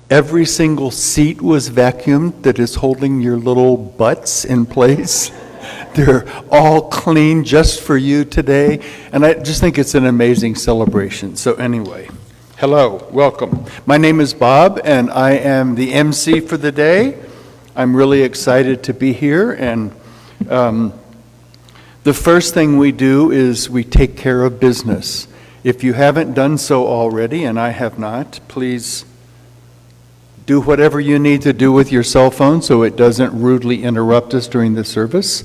Every single seat was vacuumed that is holding your little butts in place. They're all clean just for you today. And I just think it's an amazing celebration. So anyway, hello, welcome. My name is Bob, and I am the MC for the day. I'm really excited to be here. And the first thing we do is we take care of business. If you haven't done so already, and I have not, please do whatever you need to do with your cell phone so it doesn't rudely interrupt us during the service,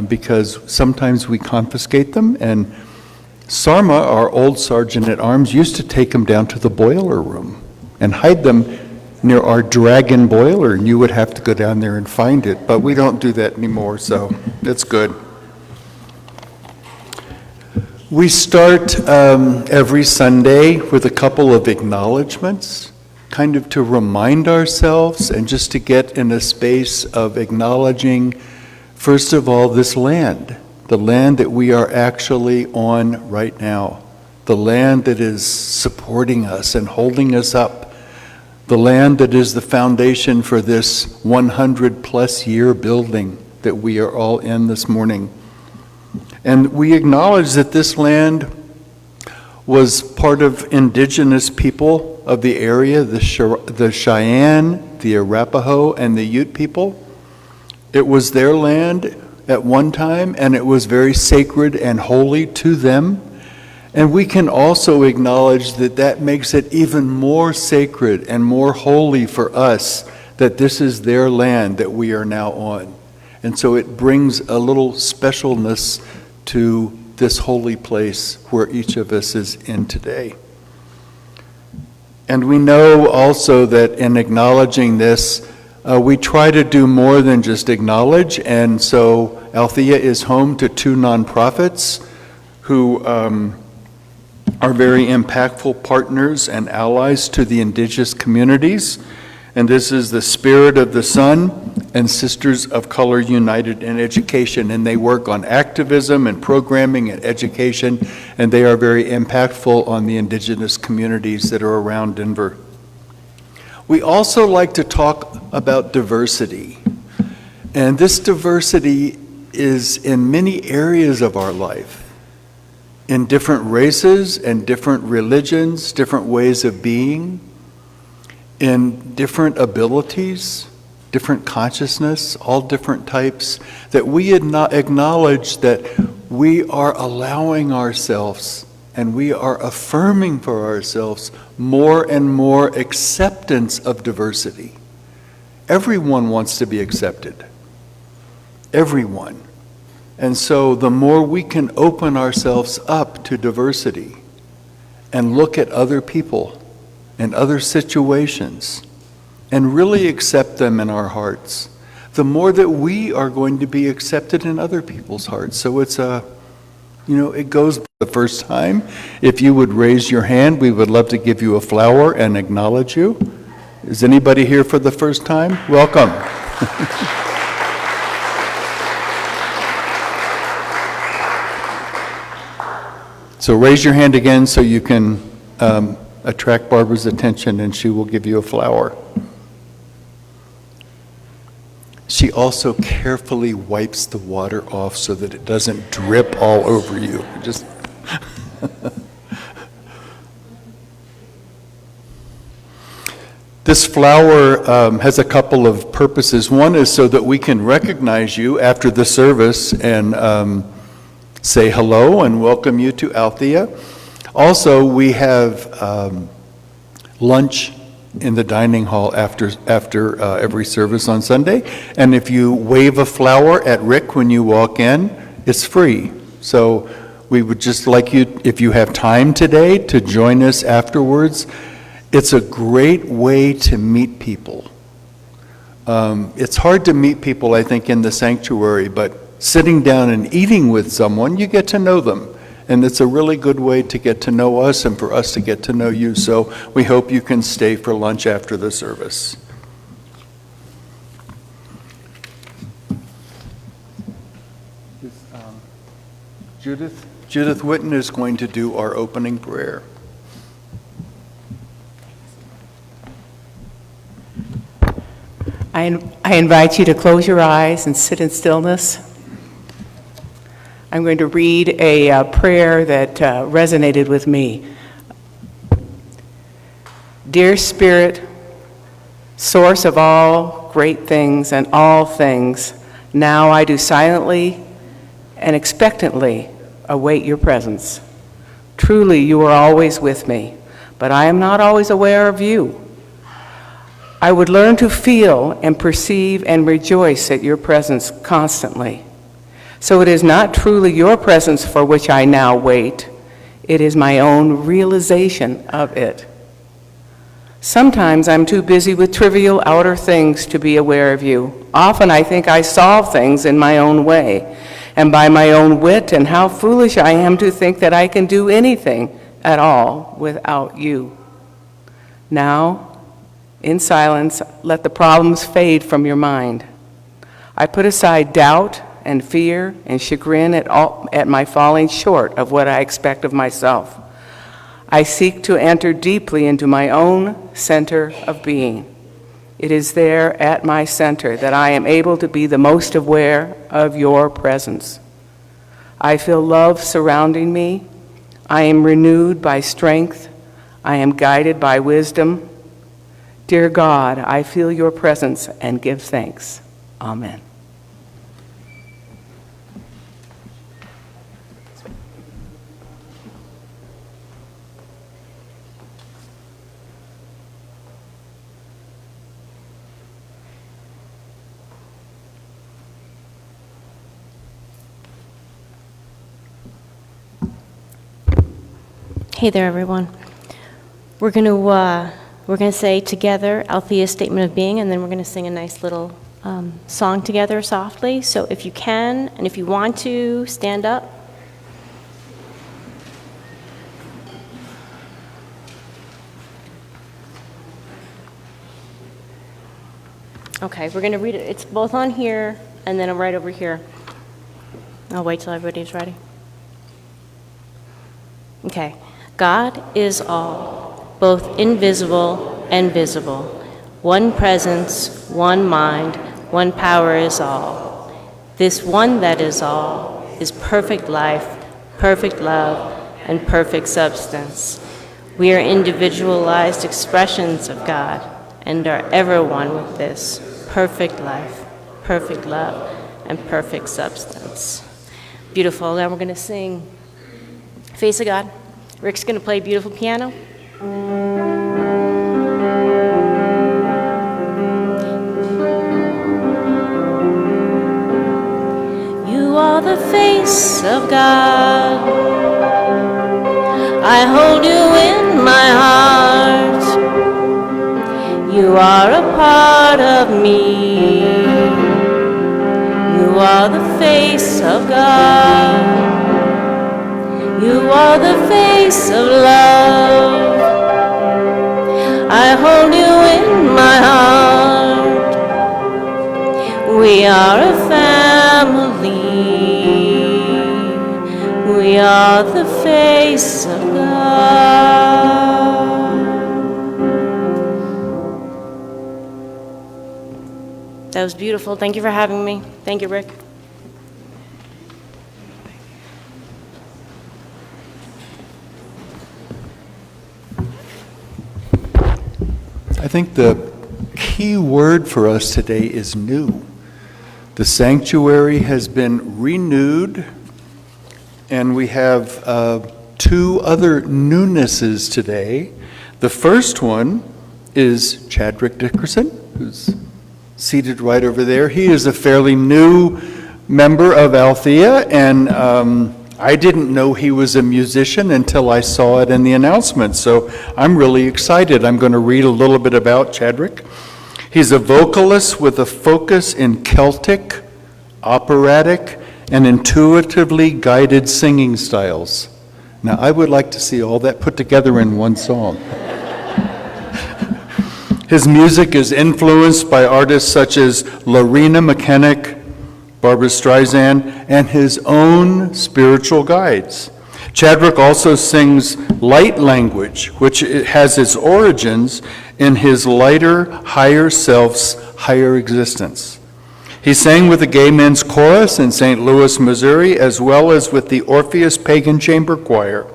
because sometimes we confiscate them. And Sarma, our old sergeant at arms, used to take them down to the boiler room and hide them near our dragon boiler, and you would have to go down there and find it. But we don't do that anymore, so it's good. We start every Sunday with a couple of acknowledgments, kind of to remind ourselves and just to get in a space of acknowledging, first of all, this land, the land that we are actually on right now, the land that is supporting us and holding us up, the land that is the foundation for this 100-plus year building that we are all in this morning. And we acknowledge that this land was part of indigenous people of the area, the Cheyenne, the Arapaho, and the Ute people. It was their land at one time, and it was very sacred and holy to them. And we can also acknowledge that that makes it even more sacred and more holy for us, that this is their land that we are now on. And so it brings a little specialness to this holy place where each of us is in today. And we know also that in acknowledging this, we try to do more than just acknowledge. And so Althea is home to two nonprofits who are very impactful partners and allies to the indigenous communities. And this is the Spirit of the Sun and Sisters of Color United in Education. And they work on activism and programming and education, and they are very impactful on the indigenous communities that are around Denver. We also like to talk about diversity. And this diversity is in many areas of our life, in different races and different religions, different ways of being, in different abilities, different consciousness, all different types, that we acknowledge that we are allowing ourselves and we are affirming for ourselves more and more acceptance of diversity. Everyone wants to be accepted. Everyone. And so the more we can open ourselves up to diversity and look at other people and other situations, and really accept them in our hearts, the more that we are going to be accepted in other people's hearts. So it's it goes the first time. If you would raise your hand, we would love to give you a flower and acknowledge you. Is anybody here for the first time? Welcome. So raise your hand again so you can attract Barbara's attention, and she will give you a flower. She also carefully wipes the water off so that it doesn't drip all over you. Just This flower has a couple of purposes. One is so that we can recognize you after the service and say hello and welcome you to Althea. Also, we have lunch in the dining hall after every service on Sunday. And if you wave a flower at Rick when you walk in, it's free. So we would just like you, if you have time today, to join us afterwards. It's a great way to meet people. It's hard to meet people, I think, in the sanctuary, but sitting down and eating with someone, you get to know them. And it's a really good way to get to know us and for us to get to know you. So we hope you can stay for lunch after the service. Judith Witten is going to do our opening prayer. I invite you to close your eyes and sit in stillness. I'm going to read a prayer that resonated with me. Dear Spirit, source of all great things and all things, now I do silently and expectantly await your presence. Truly, you are always with me, but I am not always aware of you. I would learn to feel and perceive and rejoice at your presence constantly. So it is not truly your presence for which I now wait. It is my own realization of it. Sometimes I'm too busy with trivial outer things to be aware of you. Often I think I solve things in my own way and by my own wit, and how foolish I am to think that I can do anything at all without you. Now, in silence, let the problems fade from your mind. I put aside doubt and fear and chagrin at my falling short of what I expect of myself. I seek to enter deeply into my own center of being. It is there at my center that I am able to be the most aware of your presence. I feel love surrounding me. I am renewed by strength. I am guided by wisdom. Dear God, I feel your presence and give thanks. Amen. Hey there, everyone. We're going to say together Althea's statement of being, and then we're going to sing a nice little song together softly. So if you can, and if you want to, stand up. Okay, we're going to read it. It's both on here, and then I'm right over here. I'll wait till everybody's ready. Okay. God is all, both invisible and visible. One presence, one mind, one power is all. This one that is all is perfect life, perfect love, and perfect substance. We are individualized expressions of God and are ever one with this perfect life, perfect love, and perfect substance. Beautiful. Now we're going to sing Face of God. Rick's going to play beautiful piano. You are the face of God. I hold you in my heart. You are a part of me. You are the face of God. You are the face of love. I hold you in my heart. We are a family. We are the face of God. That was beautiful. Thank you for having me. Thank you, Rick. I think the key word for us today is new. The sanctuary has been renewed, and we have two other newnesses today. The first one is Chadwick Dickerson, who's seated right over there. He is a fairly new member of Althea, and I didn't know he was a musician until I saw it in the announcement, so I'm really excited. I'm going to read a little bit about Chadwick. He's a vocalist with a focus in Celtic, operatic, and intuitively guided singing styles. Now, I would like to see all that put together in one song. His music is influenced by artists such as Lorena McKennick, Barbra Streisand, and his own spiritual guides. Chadwick also sings light language, which has its origins in his lighter, higher self's higher existence. He sang with the Gay Men's Chorus in St. Louis, Missouri, as well as with the Orpheus Pagan Chamber Choir.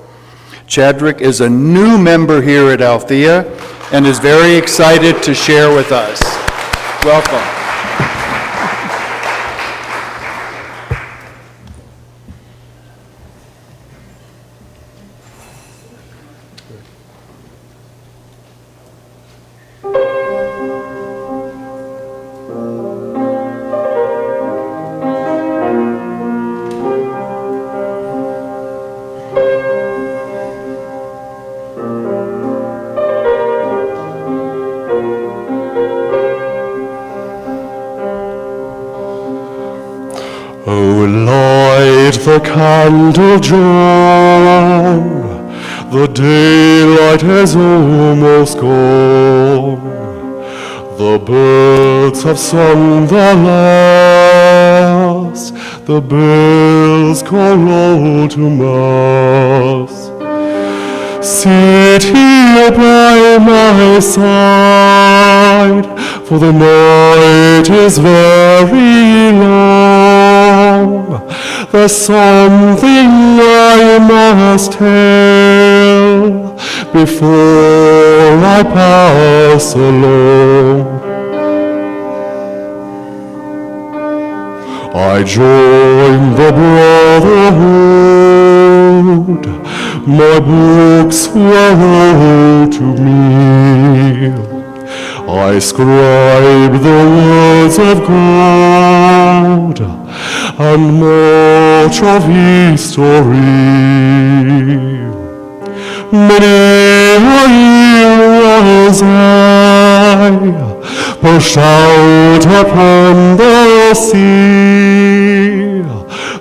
Chadwick is a new member here at Althea and is very excited to share with us. Welcome. The candle, John, the daylight has almost gone. The birds have sung the last, the bells call all to mass. Sit here by my side, for the night is very long. There's something I must tell before I pass along. I joined the brotherhood, my books were all to me. I scribe the words of God and much of history. Many a year was I pushed out upon the sea.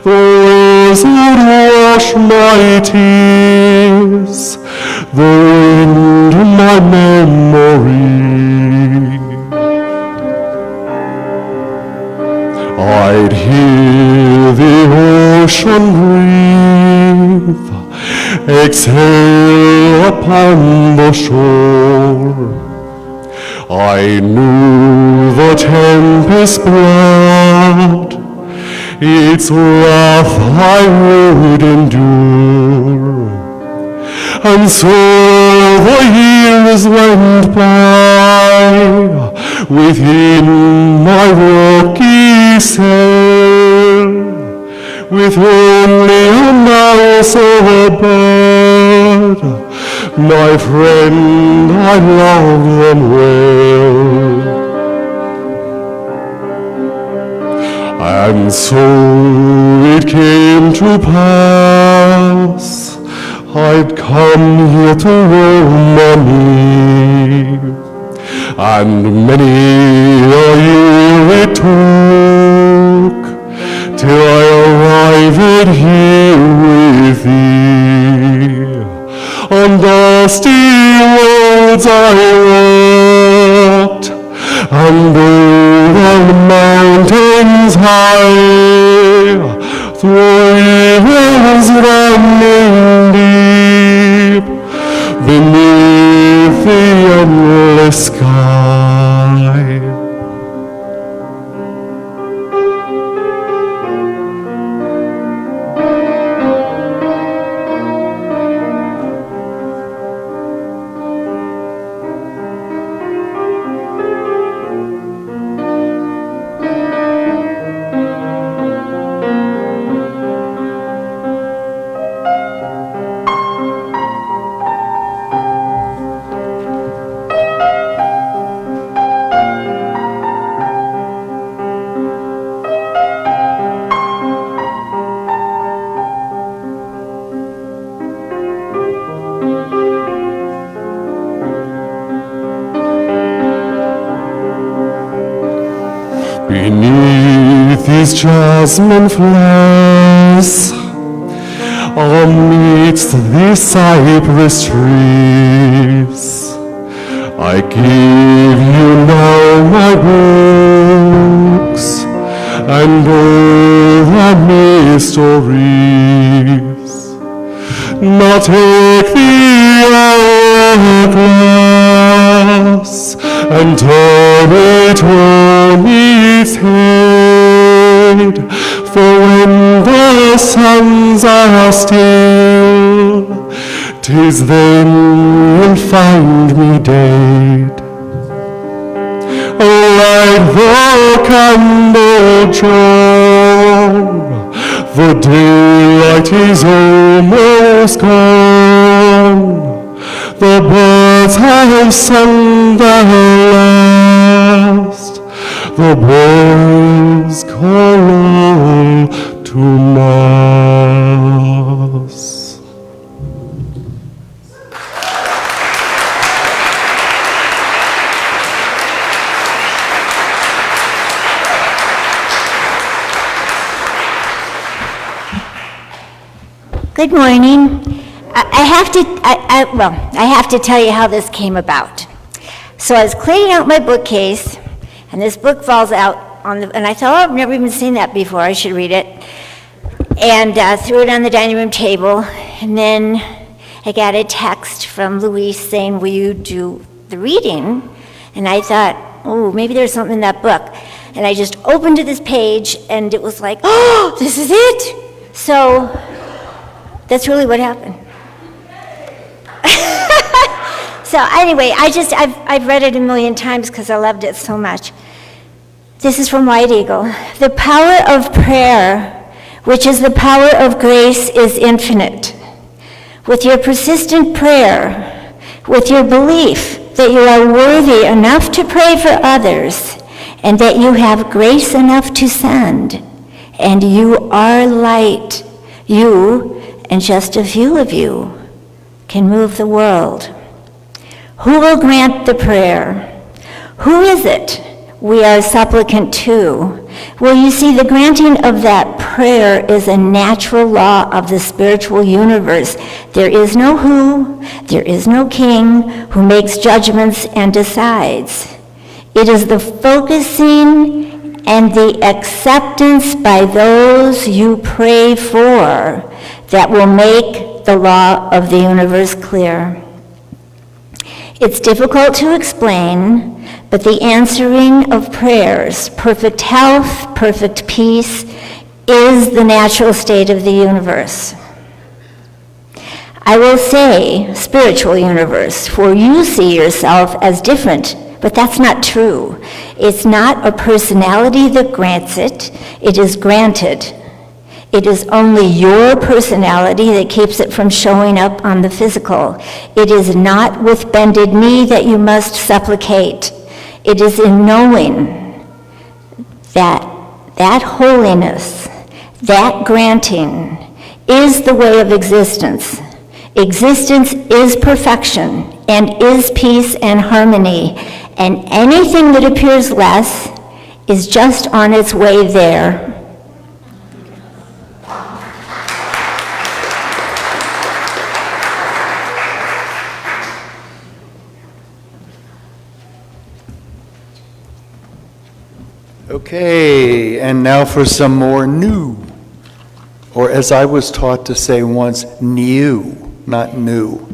The waves would wash my tears, the wind my memory. I'd hear the ocean breathe, exhale upon the shore. I knew the tempest brought, its wrath I would endure. And so the years went by within my rocky cell, with only a mouse or a bird. My friend, I love them well. And so it came to pass, I'd come here to roam on me, and many a year it took till I arrived here with thee. On dusty roads I walked, and over mountains high, through rivers running deep, beneath the endless sky. Beneath these jasmine flares, amidst these cypress trees, I give you now my books and all the mysteries. on it all is hid. For when the suns are still, 'tis then you'll find me dead. Light the candle, John, the daylight is almost gone. The birds have sung their last, the boys call all to mass. Good morning. I have to tell you how this came about. So I was cleaning out my bookcase, and this book falls out and I thought, oh, I've never even seen that before, I should read it. And threw it on the dining room table, and then I got a text from Louise saying, will you do the reading? And I thought, oh, maybe there's something in that book. And I just opened to this page, and it was like, oh, this is it. So that's really what happened. So anyway, I've read it a million times because I loved it so much. This is from White Eagle. The power of prayer, which is the power of grace, is infinite. With your persistent prayer, with your belief that you are worthy enough to pray for others, and that you have grace enough to send, and you are light, you and just a few of you can move the world. Who will grant the prayer? Who is it we are supplicant to? Well, you see, the granting of that prayer is a natural law of the spiritual universe. There is no who, there is no king who makes judgments and decides. It is the focusing and the acceptance by those you pray for that will make the law of the universe clear. It's difficult to explain, but the answering of prayers, perfect health, perfect peace, is the natural state of the universe. I will say spiritual universe, for you see yourself as different, but that's not true. It's not a personality that grants it, it is granted. It is only your personality that keeps it from showing up on the physical. It is not with bended knee that you must supplicate. It is in knowing that that holiness, that granting, is the way of existence. Existence is perfection and is peace and harmony, and anything that appears less is just on its way there. Okay, and now for some more new, or as I was taught to say once, new, not new.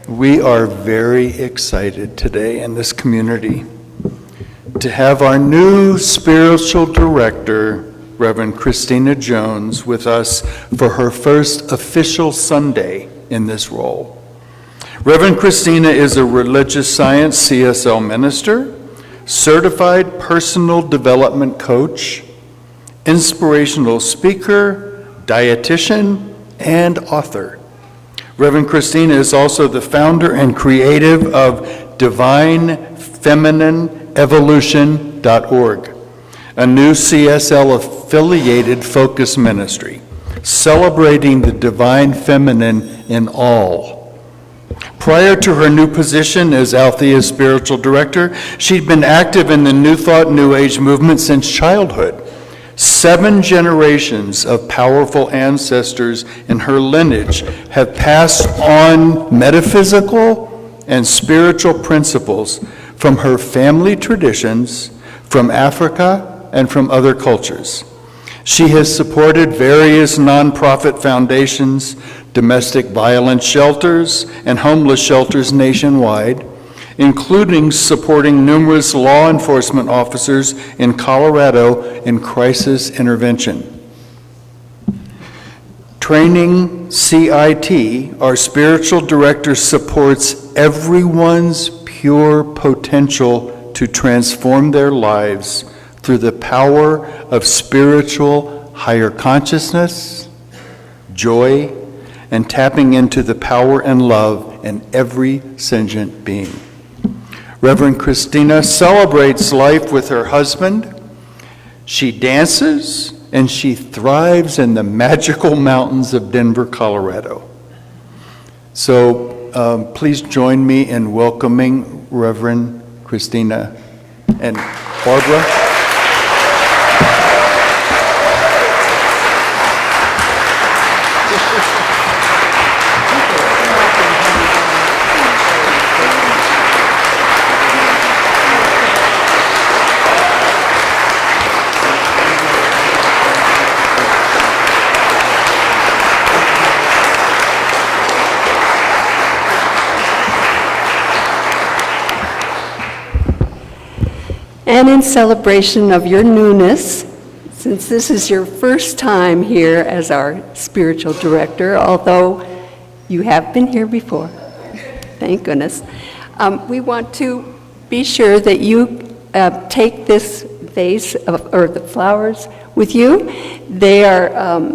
We are very excited today in this community to have our new spiritual director, Reverend Christina Jones, with us for her first official Sunday in this role. Reverend Christina is a religious science CSL minister, certified personal development coach, inspirational speaker, dietitian, and author. Reverend Christina is also the founder and creative of DivineFeminineEvolution.org, a new CSL-affiliated focus ministry, celebrating the divine feminine in all. Prior to her new position as Althea's spiritual director, she'd been active in the New Thought, New Age movement since childhood. 7 generations of powerful ancestors in her lineage have passed on metaphysical and spiritual principles from her family traditions, from Africa, and from other cultures. She has supported various nonprofit foundations, domestic violence shelters, and homeless shelters nationwide, including supporting numerous law enforcement officers in Colorado in crisis intervention. Training CIT, our spiritual director supports everyone's pure potential to transform their lives through the power of spiritual higher consciousness, joy, and tapping into the power and love in every sentient being. Reverend Christina celebrates life with her husband. She dances and she thrives in the magical mountains of Denver, Colorado. So please join me in welcoming Reverend Christina and Barbara. And in celebration of your newness, since this is your first time here as our spiritual director, although you have been here before, thank goodness, we want to be sure that you take this vase or the flowers with you. They are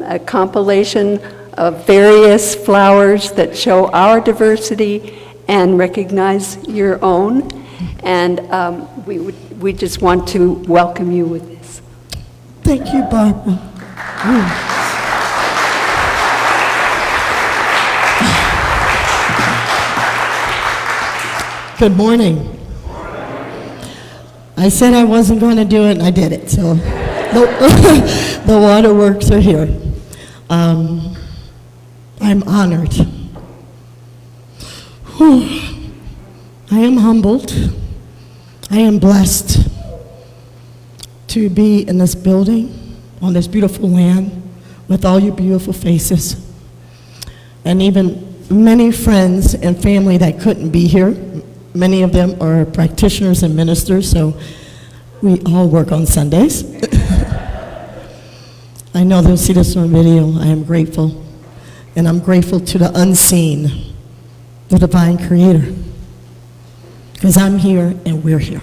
a compilation of various flowers that show our diversity and recognize your own. And we just want to welcome you with this. Thank you, Barbara. Good morning. I said I wasn't going to do it, and I did it. So the waterworks are here. I'm honored. I am humbled. I am blessed to be in this building, on this beautiful land, with all your beautiful faces, and even many friends and family that couldn't be here. Many of them are practitioners and ministers, so we all work on Sundays. I know they'll see this on video. I am grateful, and I'm grateful to the unseen, the divine creator. Because I'm here and we're here.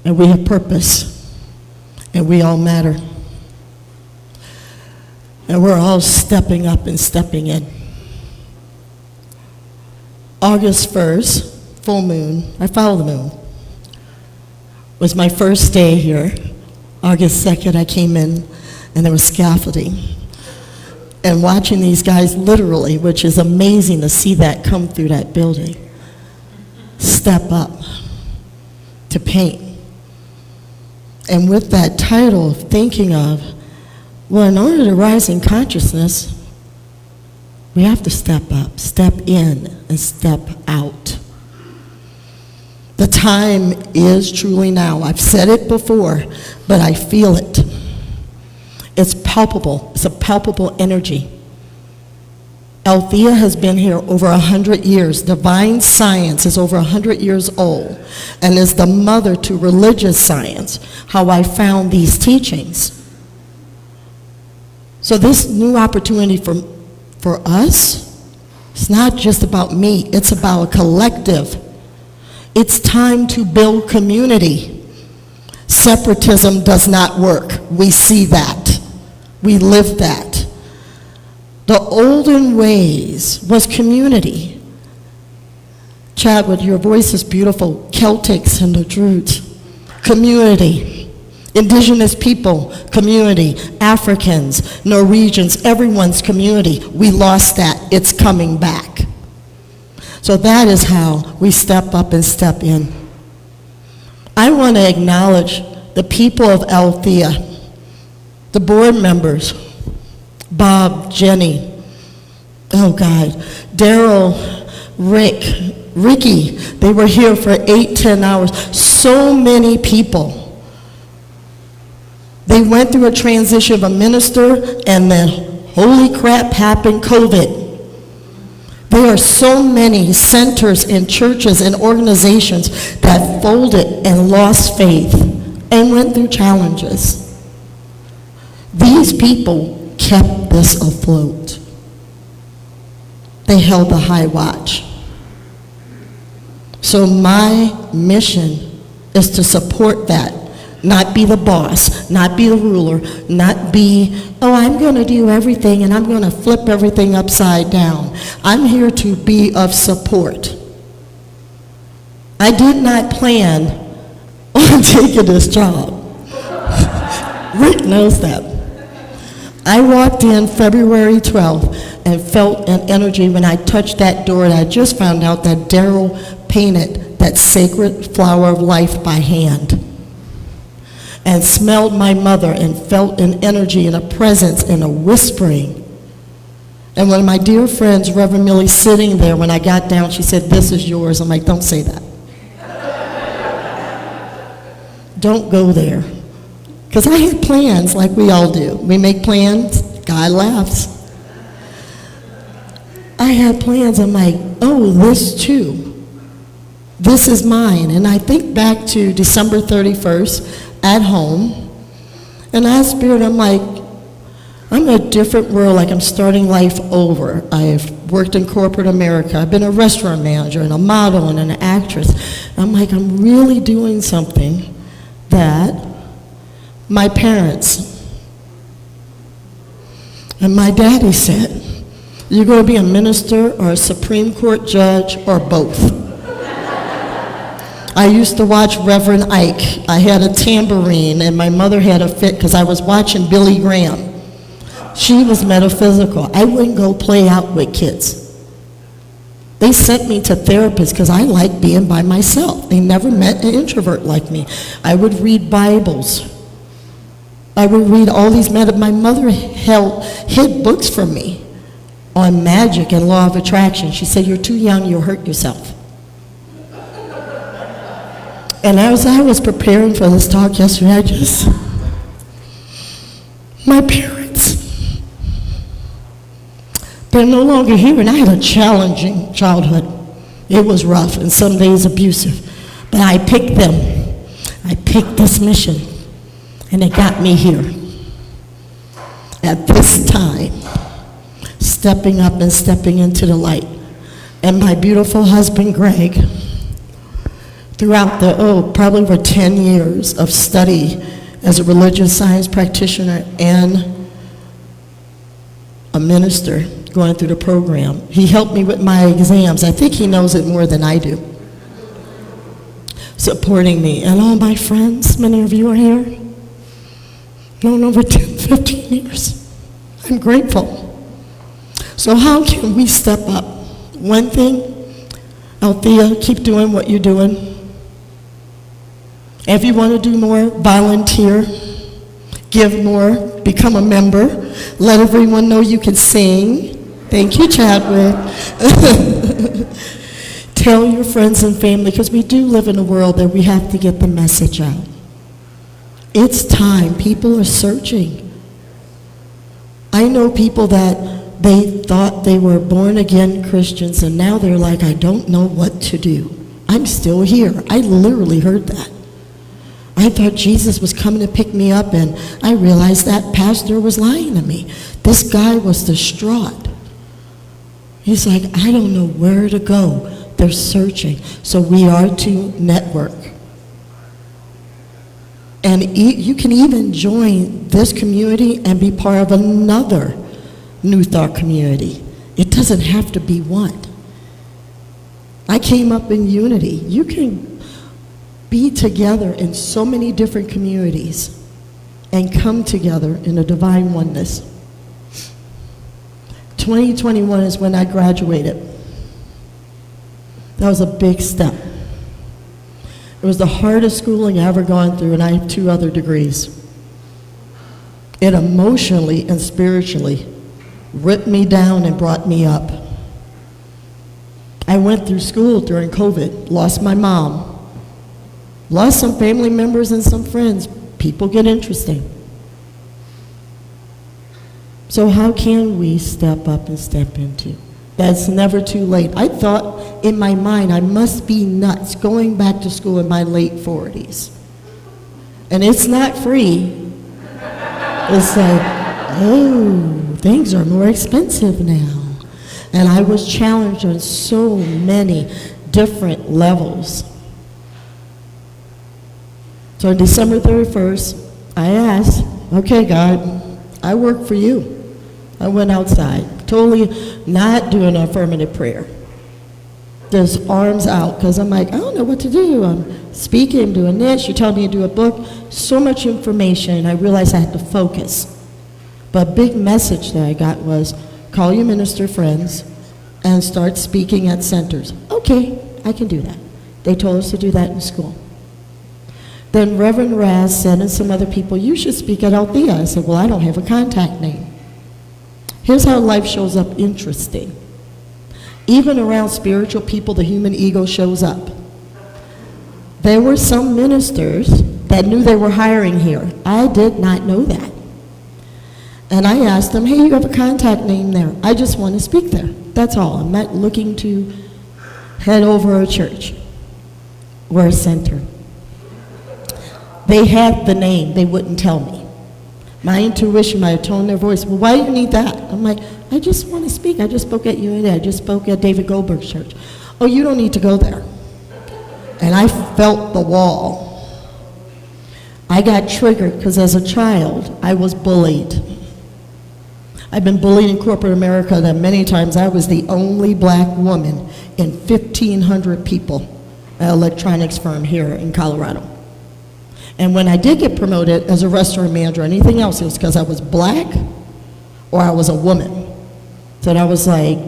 And we have purpose. And we all matter. And we're all stepping up and stepping in. August 1st, full moon, I follow the moon, was my first day here. August 2nd, I came in and there was scaffolding. And watching these guys literally, which is amazing to see that come through that building, step up to paint. And with that title, thinking of, well, in order to rise in consciousness, we have to step up, step in, and step out. The time is truly now. I've said it before, but I feel it. It's palpable. It's a palpable energy. Althea has been here over 100 years. Divine science is over 100 years old and is the mother to religious science, how I found these teachings. So this new opportunity for us, it's not just about me, it's about a collective. It's time to build community. Separatism does not work. We see that. We live that. The olden ways was community. Chadwood, your voice is beautiful. Celtics and the Druids, community. Indigenous people, community. Africans, Norwegians, everyone's community. We lost that. It's coming back. So that is how we step up and step in. I want to acknowledge the people of Althea, the board members, Bob, Jenny, oh God, Daryl, Ricky, they were here for 8-10 hours. So many people. They went through a transition of a minister, and then holy crap happened, COVID. There are so many centers and churches and organizations that folded and lost faith and went through challenges. These people kept this afloat. They held the high watch. So my mission is to support that, not be the boss, not be the ruler, not be, oh, I'm going to do everything and I'm going to flip everything upside down. I'm here to be of support. I did not plan on taking this job. Rick knows that. I walked in February 12th and felt an energy when I touched that door, and I just found out that Daryl painted that sacred flower of life by hand, and smelled my mother and felt an energy and a presence and a whispering. And one of my dear friends, Reverend Millie, sitting there, when I got down, she said, "This is yours." I'm like, don't say that. Don't go there. Because I had plans like we all do. We make plans, God laughs. I had plans, I'm like, oh, this too. This is mine. And I think back to December 31st at home. And I asked Spirit, I'm like, I'm in a different world, like I'm starting life over. I've worked in corporate America. I've been a restaurant manager and a model and an actress. I'm like, I'm really doing something that my parents and my daddy said, you're going to be a minister or a Supreme Court judge or both. I used to watch Reverend Ike. I had a tambourine and my mother had a fit because I was watching Billy Graham. She was metaphysical. I wouldn't go play out with kids. They sent me to therapists because I like being by myself. They never met an introvert like me. I would read Bibles. I would read all these my mother hid books from me on magic and law of attraction. She said, you're too young, you'll hurt yourself. And as I was preparing for this talk yesterday, my parents, they're no longer here, and I had a challenging childhood. It was rough and some days abusive, but I picked them. I picked this mission. And it got me here. At this time, stepping up and stepping into the light. And my beautiful husband, Greg, throughout the, probably over 10 years of study as a religious science practitioner and a minister going through the program, he helped me with my exams. I think he knows it more than I do. Supporting me. And all my friends, many of you are here, known over 10, 15 years. I'm grateful. So how can we step up? One thing, Althea, keep doing what you're doing. If you want to do more, volunteer, give more, become a member, let everyone know you can sing. Thank you, Chadwick. Tell your friends and family, because we do live in a world that we have to get the message out. It's time. People are searching. I know people that they thought they were born-again Christians, and now they're like, I don't know what to do. I'm still here. I literally heard that. I thought Jesus was coming to pick me up, and I realized that pastor was lying to me. This guy was distraught. He's like, I don't know where to go. They're searching. So we are to network. And you can even join this community and be part of another New Thought community. It doesn't have to be one. I came up in unity. You can be together in so many different communities and come together in a divine oneness. 2021 is when I graduated. That was a big step. It was the hardest schooling I ever gone through, and I have 2 other degrees. It emotionally and spiritually ripped me down and brought me up. I went through school during COVID, lost my mom, lost some family members and some friends. People get interesting. So how can we step up and step into That's never too late. I thought in my mind, I must be nuts going back to school in my late 40s. And it's not free. It's like, oh, things are more expensive now. And I was challenged on so many different levels. So on December 31st, I asked, okay, God, I work for you. I went outside, totally not doing an affirmative prayer. Just arms out, because I'm like, I don't know what to do. I'm speaking, I'm doing this, you tell me to do a book. So much information, I realized I had to focus. But a big message that I got was, call your minister friends and start speaking at centers. Okay, I can do that. They told us to do that in school. Then Reverend Raz said, and some other people, you should speak at Althea. I said, well, I don't have a contact name. Here's how life shows up interesting. Even around spiritual people, the human ego shows up. There were some ministers that knew they were hiring here. I did not know that. And I asked them, hey, you have a contact name there. I just want to speak there. That's all. I'm not looking to head over a church or a center. They had the name. They wouldn't tell me. My intuition, my tone, their voice, well, why do you need that? I'm like, I just want to speak. I just spoke at UNA. I just spoke at David Goldberg's church. Oh, you don't need to go there. And I felt the wall. I got triggered because as a child, I was bullied. I've been bullied in corporate America that many times I was the only black woman in 1,500 people at an electronics firm here in Colorado. And when I did get promoted as a restaurant manager or anything else, it was because I was black or I was a woman. So I was like,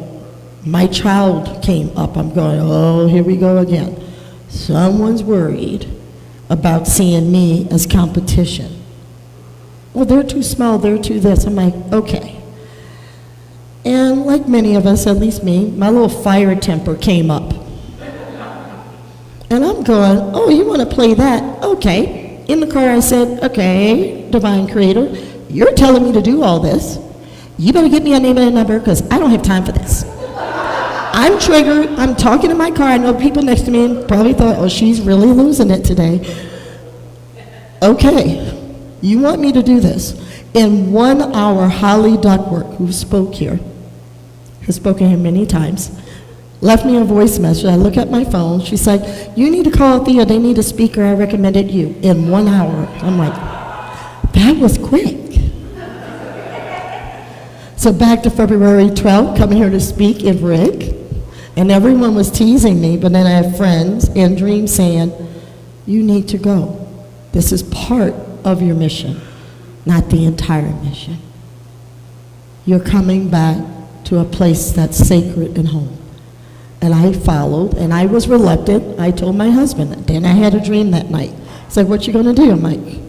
my child came up. I'm going, oh, here we go again. Someone's worried about seeing me as competition. Well, they're too small, they're too this. I'm like, okay. And like many of us, at least me, my little fire temper came up. And I'm going, oh, you want to play that? Okay. In the car, I said, okay, Divine Creator, you're telling me to do all this. You better get me a name and a number because I don't have time for this. I'm triggered. I'm talking in my car. I know people next to me probably thought, oh, she's really losing it today. Okay, you want me to do this. In 1 hour, Holly Duckworth, who spoke here, has spoken here many times, left me a voice message. I look at my phone. She's like, you need to call Althea. They need a speaker. I recommended you. In 1 hour. I'm like, that was quick. So back to February 12th, coming here to speak in Rick. And everyone was teasing me, but then I have friends in dreams saying, you need to go. This is part of your mission, not the entire mission. You're coming back to a place that's sacred and home. And I followed, and I was reluctant. I told my husband that. Then I had a dream that night. He said, what you going to do? I'm like,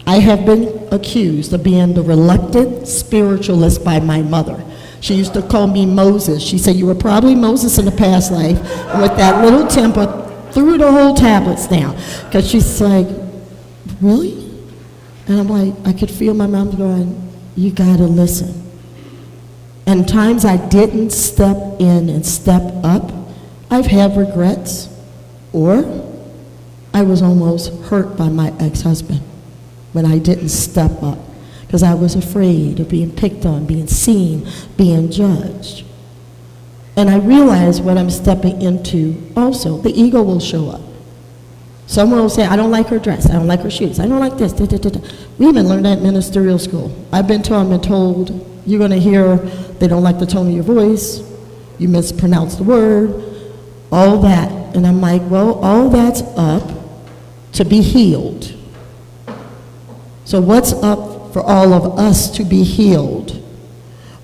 I have been accused of being the reluctant spiritualist by my mother. She used to call me Moses. She said, you were probably Moses in the past life, and with that little temper, threw the whole tablets down. Because she's like, really? And I'm like, I could feel my mom going, you got to listen. And times I didn't step in and step up, I've had regrets, or I was almost hurt by my ex-husband when I didn't step up because I was afraid of being picked on, being seen, being judged. And I realize what I'm stepping into also, the ego will show up. Someone will say, I don't like her dress, I don't like her shoes, I don't like this, da, da, da, da. We even learned that in ministerial school. I've been told, you're going to hear they don't like the tone of your voice, you mispronounce the word, all that. And I'm like, well, all that's up to be healed. So what's up for all of us to be healed?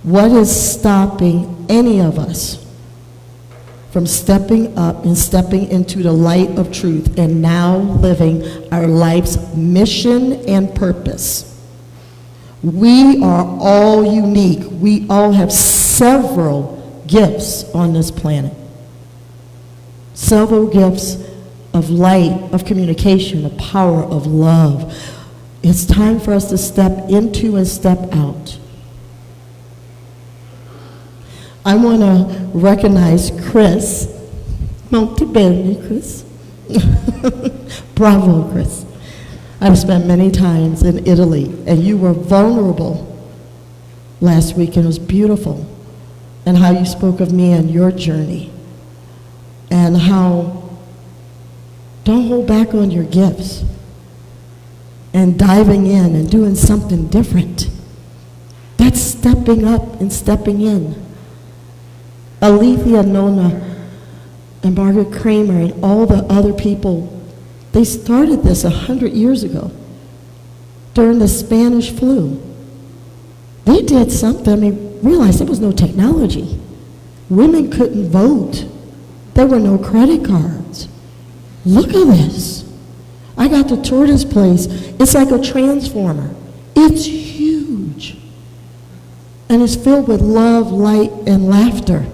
What is stopping any of us from stepping up and stepping into the light of truth and now living our life's mission and purpose? We are all unique. We all have several gifts on this planet. Several gifts of light, of communication, of power, of love. It's time for us to step into and step out. I want to recognize Chris. Molto bene, Chris. Bravo, Chris. I've spent many times in Italy, and you were vulnerable last week, and it was beautiful. And how you spoke of me and your journey. And how don't hold back on your gifts. And diving in and doing something different. That's stepping up and stepping in. Althea, Nona, and Margaret Kramer, and all the other people, they started this 100 years ago during the Spanish flu. They did something. I mean, realize there was no technology. Women couldn't vote. There were no credit cards. Look at this. I got to tour this place. It's like a transformer. It's huge. And it's filled with love, light, and laughter.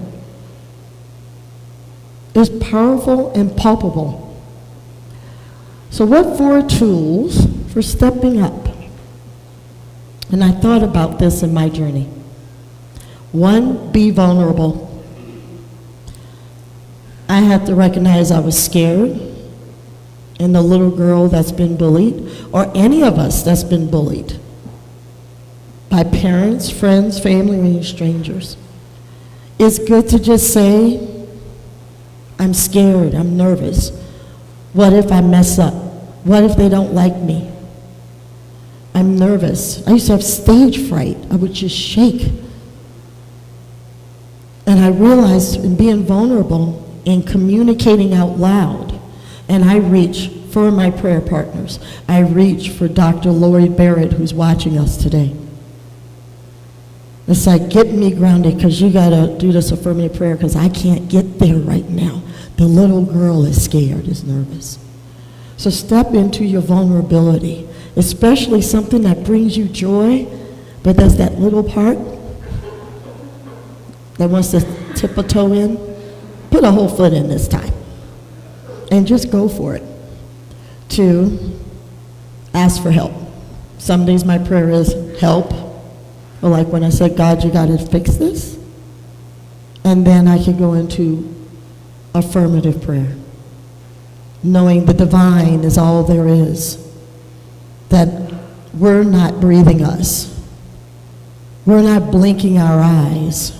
It's powerful and palpable. So what 4 tools for stepping up? And I thought about this in my journey. 1, be vulnerable. I had to recognize I was scared, and the little girl that's been bullied, or any of us that's been bullied by parents, friends, family, or strangers. It's good to just say, I'm scared, I'm nervous. What if I mess up? What if they don't like me? I'm nervous. I used to have stage fright. I would just shake. And I realized in being vulnerable and communicating out loud, and I reach for my prayer partners. I reach for Dr. Lori Barrett, who's watching us today. It's like, get me grounded, because you got to do this affirmative prayer, because I can't get there right now. The little girl is scared, is nervous. So step into your vulnerability, especially something that brings you joy, but there's that little part that wants to tip a toe in. Put a whole foot in this time. And just go for it. 2, ask for help. Some days my prayer is help. Or like when I said, God, you got to fix this. And then I can go into affirmative prayer. Knowing the divine is all there is. That we're not breathing us. We're not blinking our eyes.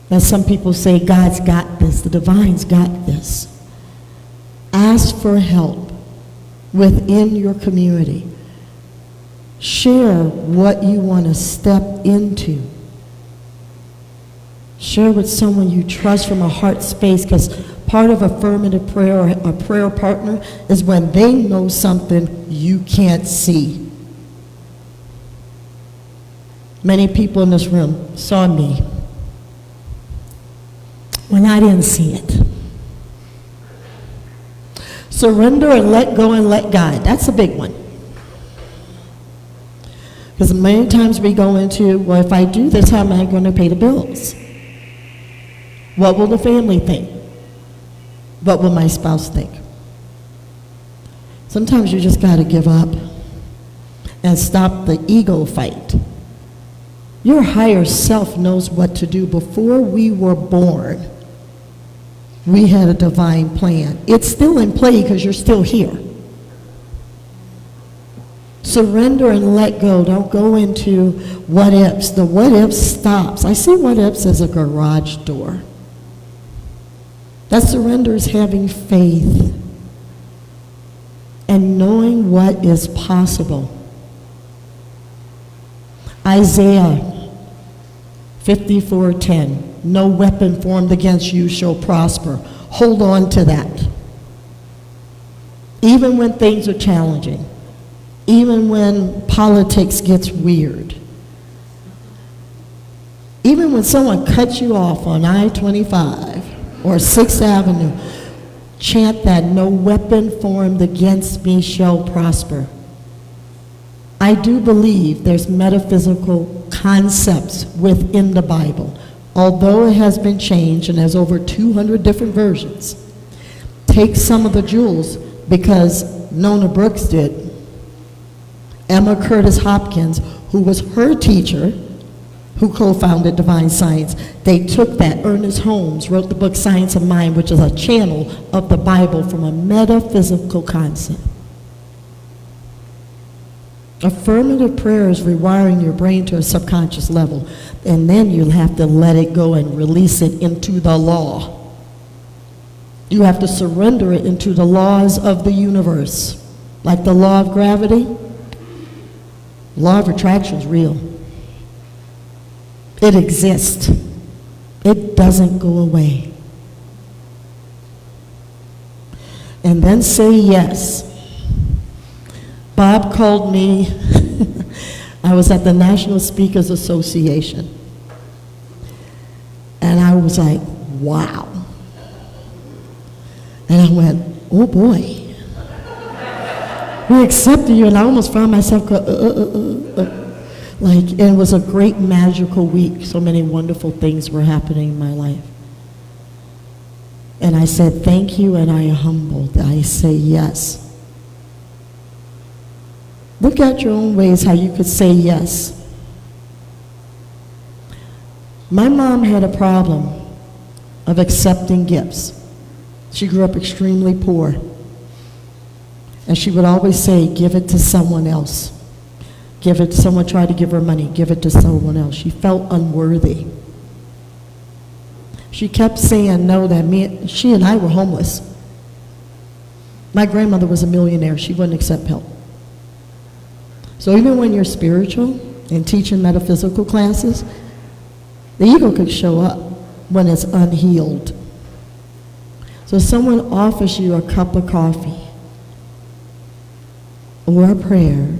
As some people say, God's got this, the divine's got this. Ask for help within your community. Share what you want to step into. Share with someone you trust from a heart space, because part of affirmative prayer or a prayer partner is when they know something you can't see. Many people in this room saw me when I didn't see it. Surrender and let go and let God. That's a big one. Because many times we go into, well, if I do this, how am I going to pay the bills? What will the family think? What will my spouse think? Sometimes you just got to give up and stop the ego fight. Your higher self knows what to do. Before we were born, we had a divine plan. It's still in play because you're still here. Surrender and let go. Don't go into what ifs. The what ifs stops. I see what ifs as a garage door. That surrender is having faith and knowing what is possible. Isaiah 54:10. No weapon formed against you shall prosper. Hold on to that. Even when things are challenging. Even when politics gets weird. Even when someone cuts you off on I-25 or 6th Avenue, chant that no weapon formed against me shall prosper. I do believe there's metaphysical concepts within the Bible, although it has been changed and has over 200 different versions. Take some of the jewels, because Nona Brooks did. Emma Curtis Hopkins, who was her teacher, who co-founded Divine Science. They took that, Ernest Holmes wrote the book Science of Mind, which is a channel of the Bible from a metaphysical concept. Affirmative prayer is rewiring your brain to a subconscious level, and then you'll have to let it go and release it into the law. You have to surrender it into the laws of the universe. Like the law of gravity, law of attraction is real. It exists. It doesn't go away. And then say yes. Bob called me. I was at the National Speakers Association. And I was like, wow. And I went, oh boy. We accepted you, and I almost found myself like, it was a great magical week. So many wonderful things were happening in my life. And I said, thank you, and I am humbled. I say yes. Look at your own ways how you could say yes. My mom had a problem of accepting gifts. She grew up extremely poor. And she would always say, give it to someone else. Give it to someone, tried to give her money, give it to someone else. She felt unworthy. She kept saying no, that she and I were homeless. My grandmother was a millionaire. She wouldn't accept help. So even when you're spiritual and teaching metaphysical classes, the ego could show up when it's unhealed. So if someone offers you a cup of coffee, or a prayer,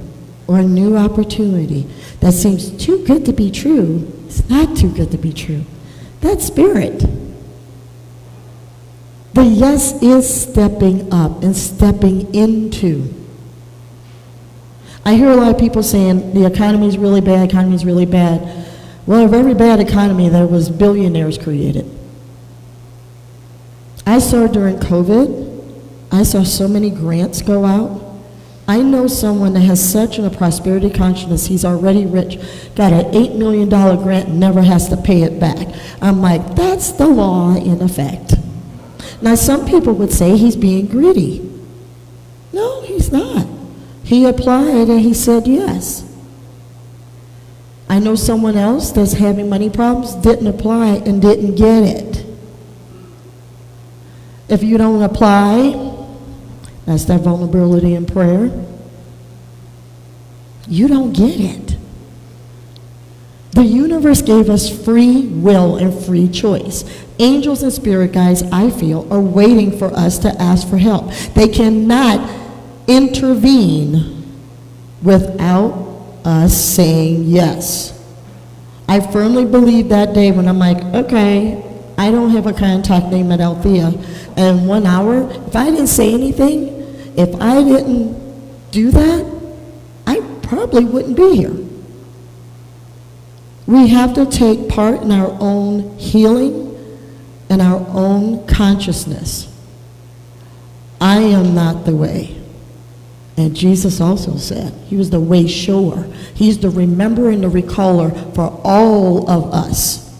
or a new opportunity that seems too good to be true, it's not too good to be true. That's spirit. The yes is stepping up and stepping into. I hear a lot of people saying the economy is really bad, economy is really bad. Well, a very bad economy that was billionaires created. I saw during COVID, I saw so many grants go out. I know someone that has such a prosperity consciousness, he's already rich, got an $8 million grant and never has to pay it back. I'm like, that's the law in effect. Now, some people would say he's being greedy. No, he's not. He applied and he said yes. I know someone else that's having money problems, didn't apply and didn't get it. If you don't apply, that's that vulnerability in prayer, you don't get it. The universe gave us free will and free choice. Angels and spirit guides, I feel, are waiting for us to ask for help. They cannot intervene without us saying yes. I firmly believe that day when I'm like, okay, I don't have a contact name at Althea, and 1 hour, if I didn't say anything, if I didn't do that, I probably wouldn't be here. We have to take part in our own healing and our own consciousness. I am not the way. And Jesus also said, he was the way shower. He's the rememberer and the recaller for all of us.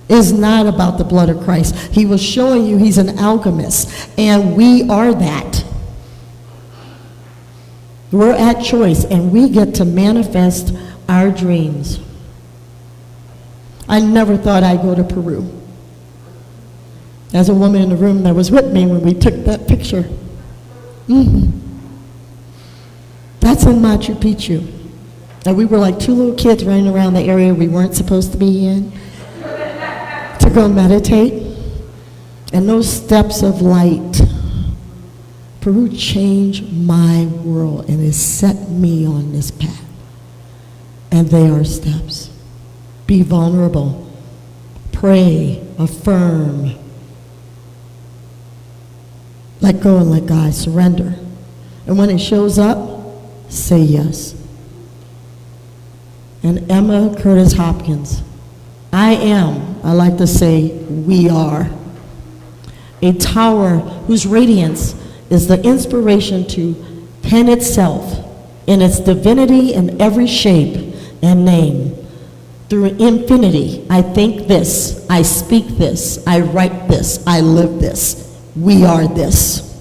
It's not about the blood of Christ. He was showing you he's an alchemist, and we are that. We're at choice, and we get to manifest our dreams. I never thought I'd go to Peru. There's a woman in the room that was with me when we took that picture. That's in Machu Picchu. And we were like two little kids running around the area we weren't supposed to be in to go meditate. And those steps of light, Peru changed my world and it set me on this path. And they are steps. Be vulnerable. Pray. Affirm. Let go and let God. Surrender. And when it shows up, say yes. And Emma Curtis Hopkins, I like to say, we are a tower whose radiance is the inspiration to pen itself in its divinity in every shape and name, through infinity. I think this, I speak this, I write this, I live this. We are this.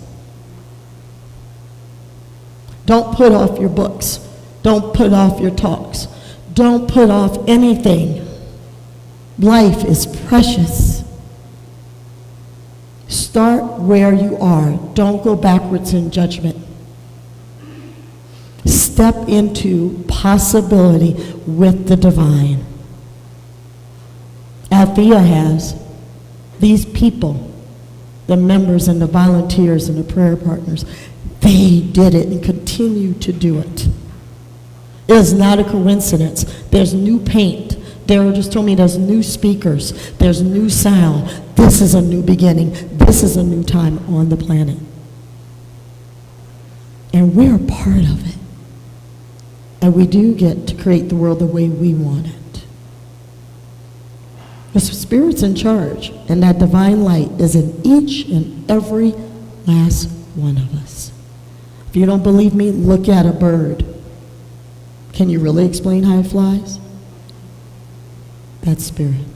Don't put off your books. Don't put off your talks. Don't put off anything. Life is precious. Start where you are. Don't go backwards in judgment. Step into possibility with the divine. Althea has these people, the members and the volunteers and the prayer partners. They did it and continue to do it. It is not a coincidence. There's new paint. Daryl just told me there's new speakers. There's new sound. This is a new beginning. This is a new time on the planet. And we're a part of it. And we do get to create the world the way we want it. The Spirit's in charge, and that divine light is in each and every last one of us. If you don't believe me, look at a bird. Can you really explain how it flies? That's Spirit.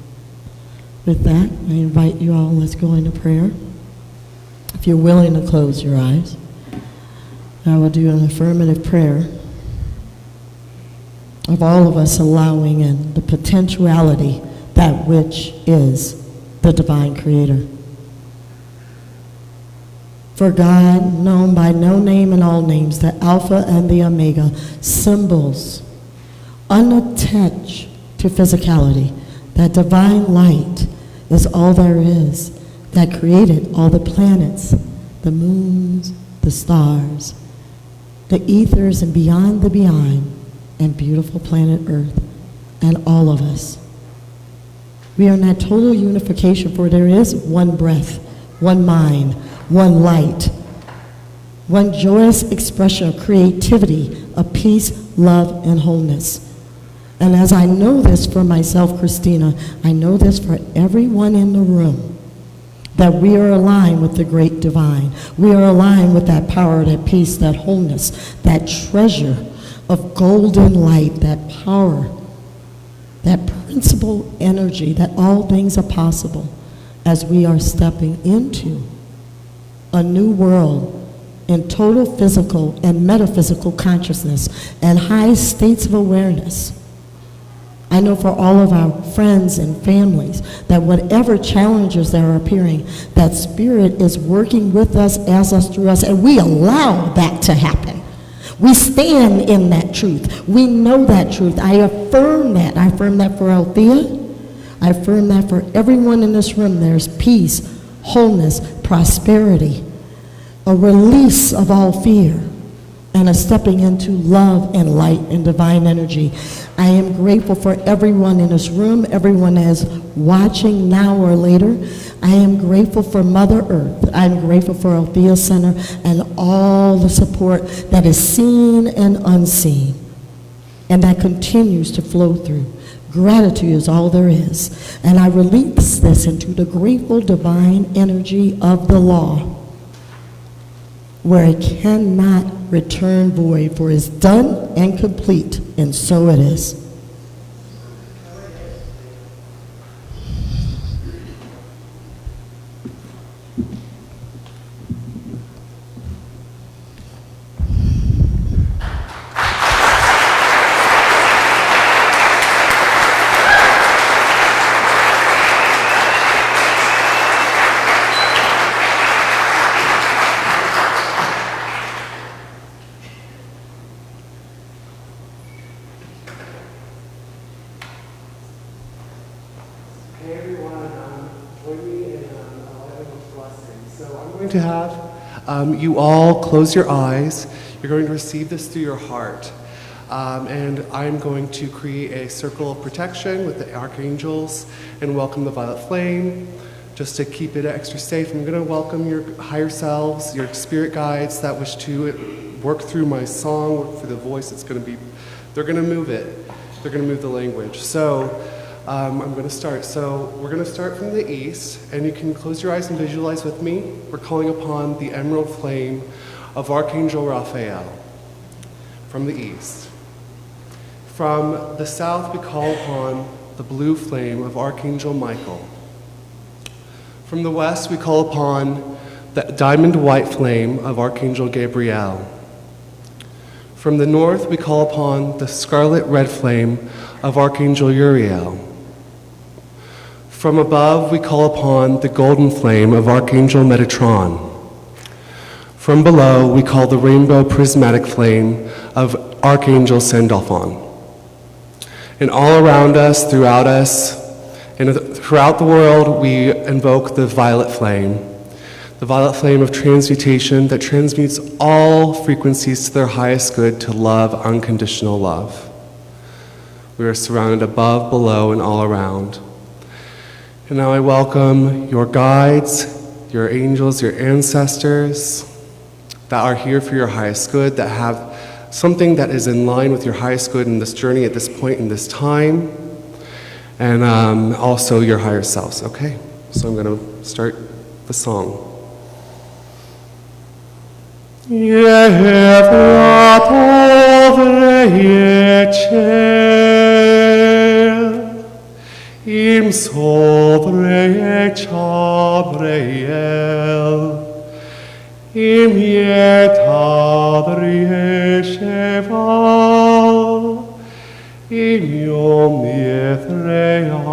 With that, I invite you all, let's go into prayer. If you're willing to close your eyes, I will do an affirmative prayer of all of us allowing in the potentiality that which is the divine creator. For God, known by no name and all names, the Alpha and the Omega, symbols unattached to physicality, that divine light is all there is, that created all the planets, the moons, the stars, the ethers, and beyond the beyond, and beautiful planet Earth, and all of us. We are in that total unification, for there is one breath, one mind, one light, one joyous expression of creativity, of peace, love, and wholeness. And as I know this for myself, Christina, I know this for everyone in the room, that we are aligned with the great divine. We are aligned with that power, that peace, that wholeness, that treasure of golden light, that power, that principle energy, that all things are possible as we are stepping into a new world in total physical and metaphysical consciousness and high states of awareness. I know for all of our friends and families that whatever challenges that are appearing, that Spirit is working with us, as us, through us, and we allow that to happen. We stand in that truth. We know that truth. I affirm that. I affirm that for Althea. I affirm that for everyone in this room. There's peace, wholeness, prosperity, a release of all fear, and a stepping into love and light and divine energy. I am grateful for everyone in this room, everyone that is watching now or later. I am grateful for Mother Earth. I'm grateful for Althea Center and all the support that is seen and unseen, and that continues to flow through. Gratitude is all there is. And I release this into the grateful divine energy of the law, where it cannot return void, for it is done and complete, and so it is. Hey everyone, join me in everyone's blessing. So I'm going to have you all close your eyes. You're going to receive this through your heart. And I'm going to create a circle of protection with the archangels and welcome the violet flame. Just to keep it extra safe, I'm going to welcome your higher selves, your spirit guides that wish to work through my song, work through the voice. They're going to move it. They're going to move the language. So I'm going to start. So we're going to start from the east, and you can close your eyes and visualize with me. We're calling upon the emerald flame of Archangel Raphael from the east. From the south, we call upon the blue flame of Archangel Michael. From the west, we call upon the diamond white flame of Archangel Gabriel. From the north, we call upon the scarlet red flame of Archangel Uriel. From above, we call upon the golden flame of Archangel Metatron. From below, we call the rainbow prismatic flame of Archangel Sandalphon. And all around us, and throughout the world, we invoke the violet flame of transmutation that transmutes all frequencies to their highest good, to love, unconditional love. We are surrounded above, below, and all around. And now I welcome your guides, your angels, your ancestors that are here for your highest good, that have something that is in line with your highest good in this journey at this point in this time, and also your higher selves, okay? So I'm going to start the song. Im sobre Chabriel, im yetadrie sheval, im yom yethrea,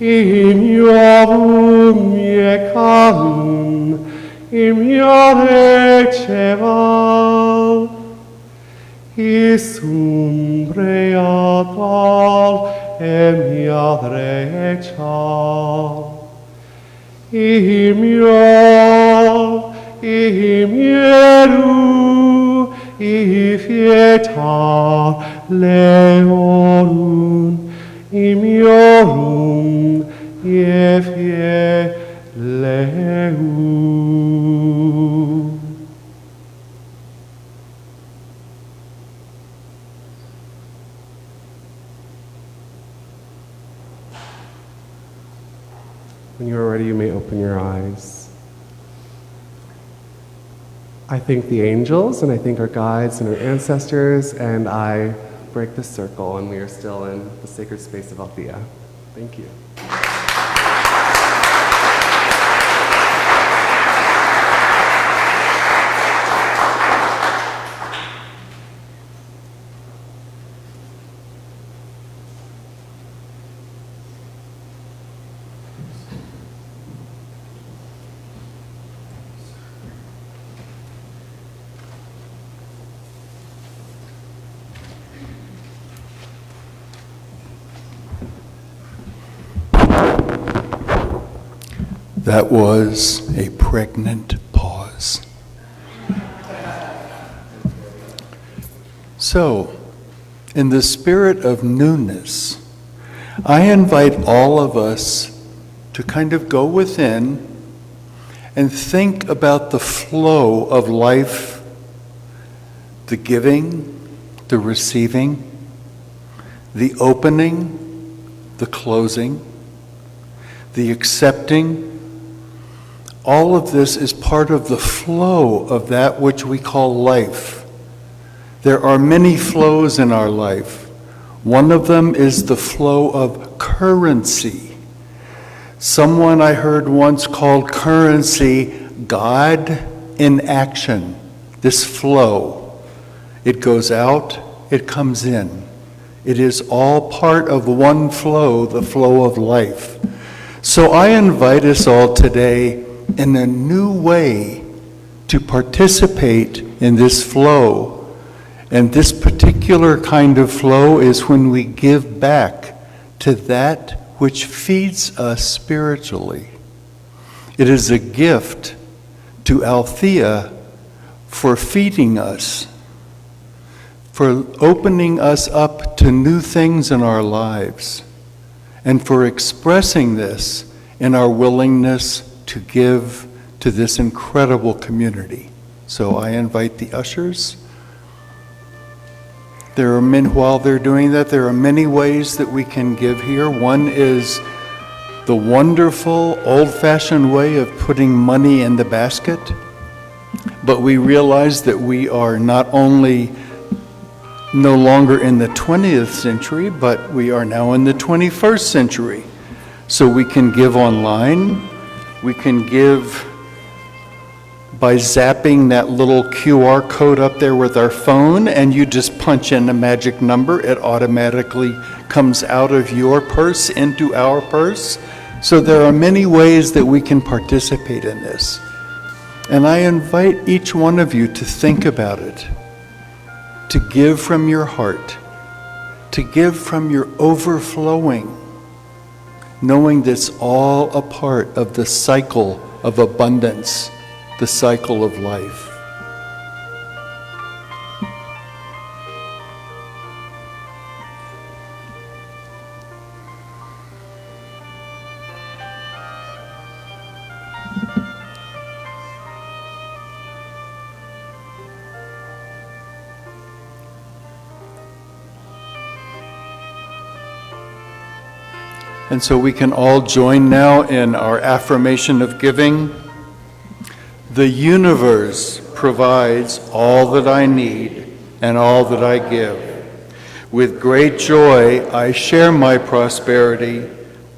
im yom yekalun, im yare sheval, isum breatal em yadre chal. Im yeru, ifieta leorun, im yorum, yefie leu. When you are ready, you may open your eyes. I thank the angels, and I thank our guides and our ancestors, and I break the circle, and we are still in the sacred space of Althea. Thank you. That was a pregnant pause. So, in the spirit of newness, I invite all of us to kind of go within and think about the flow of life, the giving, the receiving, the opening, the closing, the accepting. All of this is part of the flow of that which we call life. There are many flows in our life. One of them is the flow of currency. Someone I heard once called currency God in action. This flow. It goes out, it comes in. It is all part of one flow, the flow of life. So I invite us all today in a new way to participate in this flow. And this particular kind of flow is when we give back to that which feeds us spiritually. It is a gift to Althea for feeding us, for opening us up to new things in our lives, and for expressing this in our willingness to give to this incredible community. So I invite the ushers. While they're doing that, there are many ways that we can give here. One is the wonderful old-fashioned way of putting money in the basket, but we realize that we are not only no longer in the 20th century, but we are now in the 21st century. So we can give online, we can give by zapping that little QR code up there with our phone, and you just punch in a magic number, it automatically comes out of your purse into our purse. So there are many ways that we can participate in this. And I invite each one of you to think about it, to give from your heart, to give from your overflowing, knowing that's all a part of the cycle of abundance, the cycle of life. And so we can all join now in our affirmation of giving. The universe provides all that I need and all that I give. With great joy, I share my prosperity,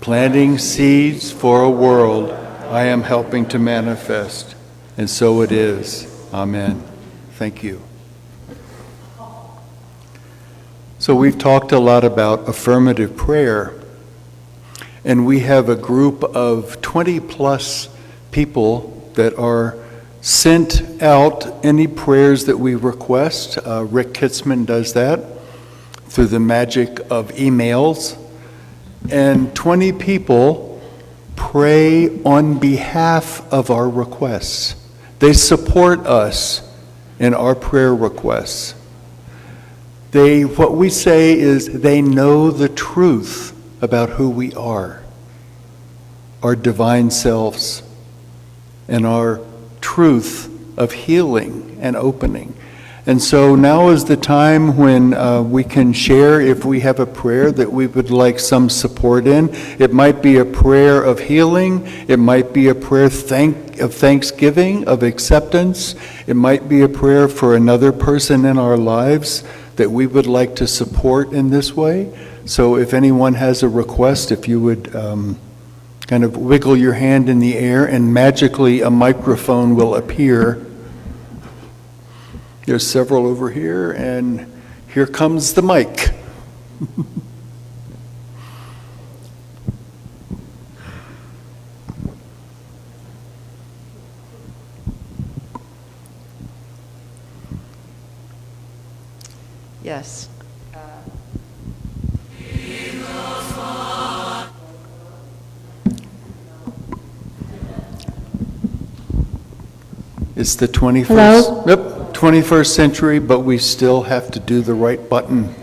planting seeds for a world I am helping to manifest. And so it is. Amen. Thank you. So we've talked a lot about affirmative prayer. And we have a group of 20 plus people that are sent out any prayers that we request. Rick Kitzman does that through the magic of emails. And 20 people pray on behalf of our requests. They support us in our prayer requests. What we say is they know the truth about who we are, our divine selves, and our truth of healing and opening. And so now is the time when we can share if we have a prayer that we would like some support in. It might be a prayer of healing. It might be a prayer of thanksgiving, of acceptance. It might be a prayer for another person in our lives that we would like to support in this way. So if anyone has a request, if you would kind of wiggle your hand in the air and magically a microphone will appear. There's several over here, and here comes the mic. Yes. It's the 21st. Hello? Yep, 21st century, but we still have to do the right button.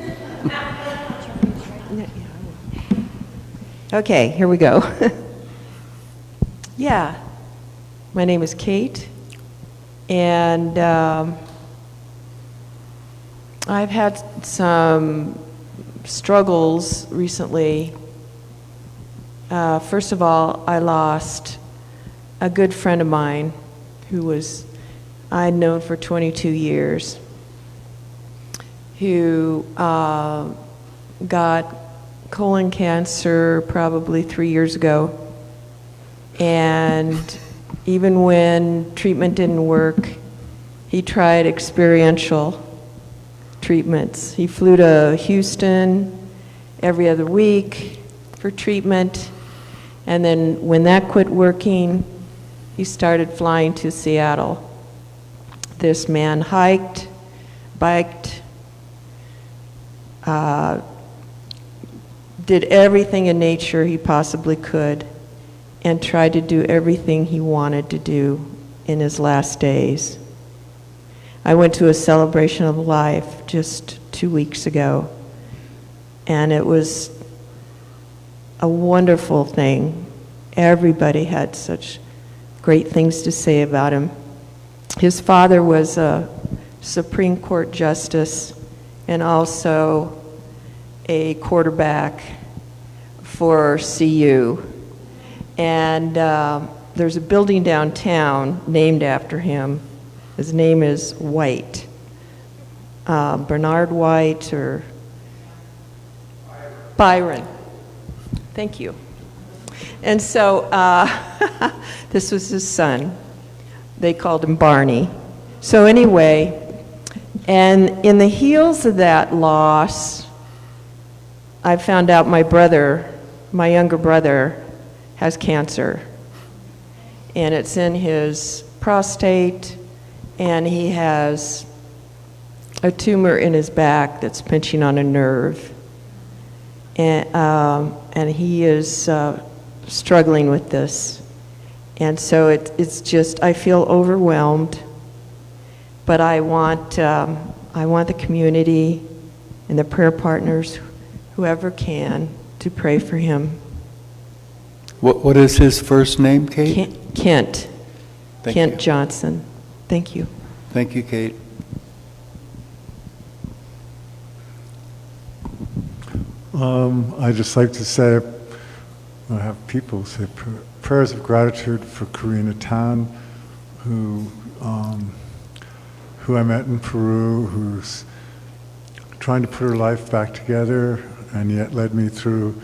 Okay, here we go. Yeah, my name is Kate, and I've had some struggles recently. First of all, I lost a good friend of mine who I'd known for 22 years, who got colon cancer probably 3 years ago. And even when treatment didn't work, he tried experiential treatments. He flew to Houston every other week for treatment. And then when that quit working, he started flying to Seattle. This man hiked, biked, did everything in nature he possibly could, and tried to do everything he wanted to do in his last days. I went to a celebration of life just 2 weeks ago, and it was a wonderful thing. Everybody had such great things to say about him. His father was a Supreme Court justice and also a quarterback for CU. And there's a building downtown named after him. His name is White. Bernard White or Byron. Thank you. And so this was his son. They called him Barney. So anyway, and in the heels of that loss, I found out my younger brother, has cancer. And it's in his prostate, and he has a tumor in his back that's pinching on a nerve. And he is struggling with this. And so it's just, I feel overwhelmed, but I want the community and the prayer partners, whoever can, to pray for him. What is his first name, Kate? Kent. Thank Kent you. Johnson. Thank you. Thank you, Kate. I'd just like to say, I have people say prayers of gratitude for Karina Tan, who I met in Peru, who's trying to put her life back together and yet led me through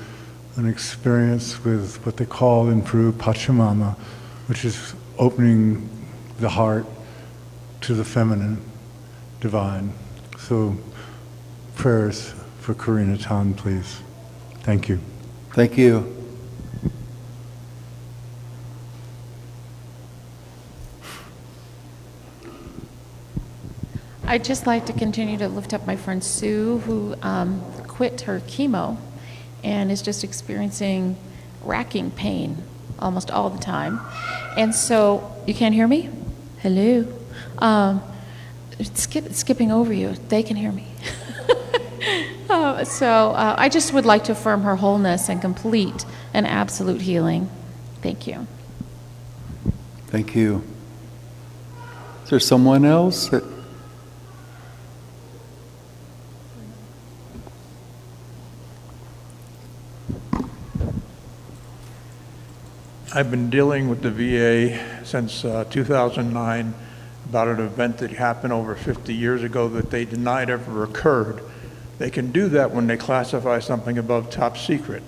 an experience with what they call in Peru Pachamama, which is opening the heart to the feminine, divine. So prayers for Karina Tan, please. Thank you. Thank you. I'd just like to continue to lift up my friend Sue, who quit her chemo and is just experiencing racking pain almost all the time. And so, you can't hear me? Hello? It's skipping over you. They can hear me. So I just would like to affirm her wholeness and complete and absolute healing. Thank you. Thank you. Is there someone else that... I've been dealing with the VA since 2009 about an event that happened over 50 years ago that they denied ever occurred. They can do that when they classify something above top secret.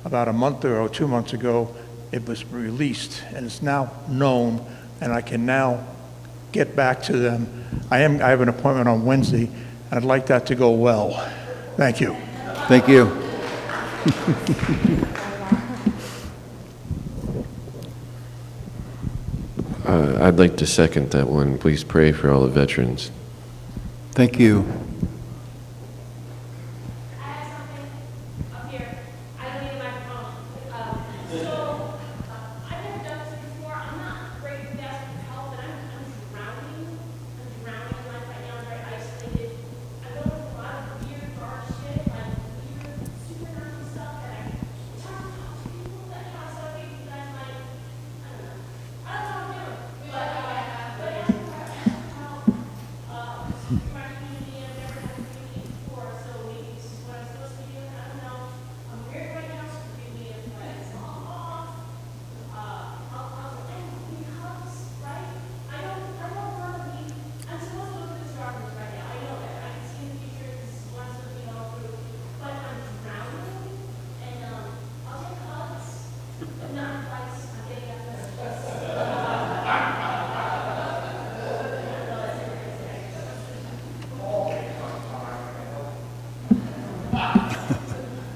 About a month ago, 2 months ago, it was released, and it's now known, and I can now get back to them. I have an appointment on Wednesday, and I'd like that to go well. Thank you. Thank you. I'd like to second that one. Please pray for all the veterans. Thank you.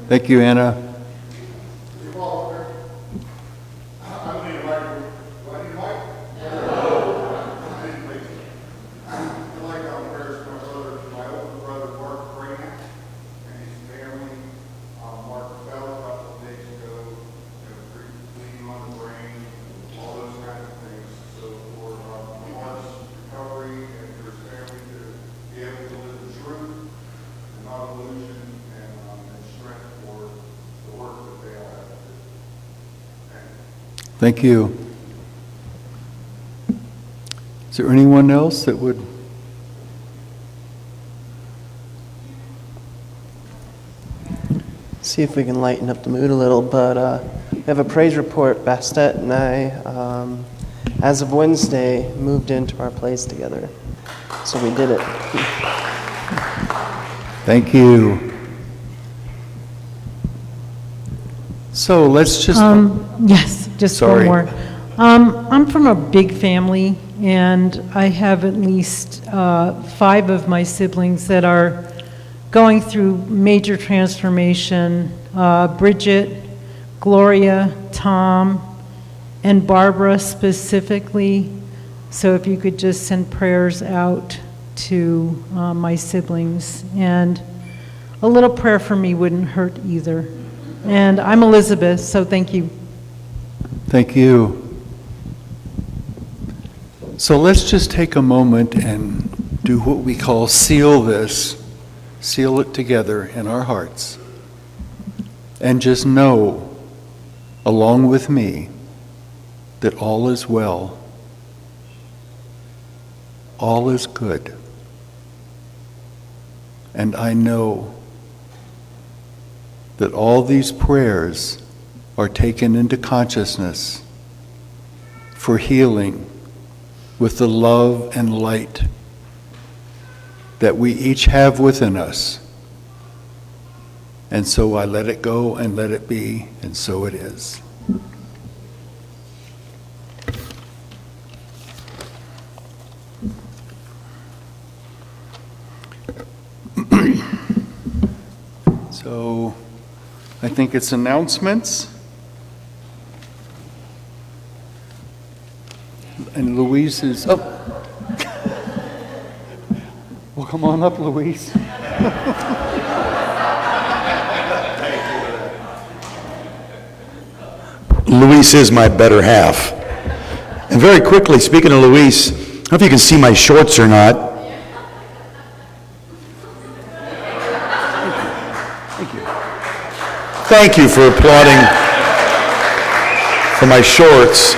Thank you, Anna. Thank you. Is there anyone else that would? See if we can lighten up the mood a little, but we have a praise report. Bastet and I, as of Wednesday, moved into our place together. So we did it. Thank you. So let's just, Yes, just Sorry. one more. I'm from a big family, and I have at least 5 of my siblings that are going through major transformation. Bridget, Gloria, Tom, and Barbara specifically. So if you could just send prayers out to my siblings. And a little prayer for me wouldn't hurt either. And I'm Elizabeth, so thank you. thank you. So let's just take a moment and do what we call seal this, seal it together in our hearts. And just know, along with me, that all is well. All is good. And I know that all these prayers are taken into consciousness for healing with the love and light that we each have within us. And so I let it go and let it be, and so it is. So I think it's announcements. And Louise is, oh. Well, come on up, Louise. Luis is my better half. And very quickly, speaking of Luis, I don't know if you can see my shorts or not. Thank you for applauding for my shorts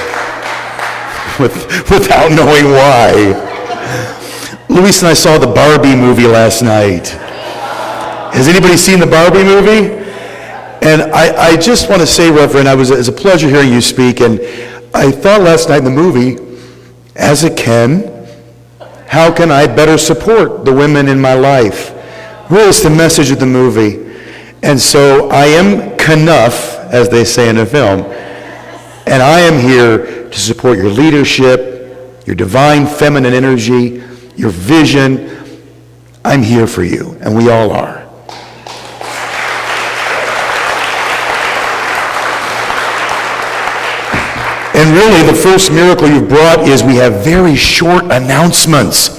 without knowing why. Luis and I saw the Barbie movie last night. Has anybody seen the Barbie movie? And I just want to say, Reverend, it's a pleasure hearing you speak, and I thought last night in the movie, as a Ken, how can I better support the women in my life? Really, it's the message of the movie. And so I am Knuff, as they say in the film, and I am here to support your leadership, your divine feminine energy, your vision. I'm here for you, and we all are. And really, the first miracle you've brought is we have very short announcements.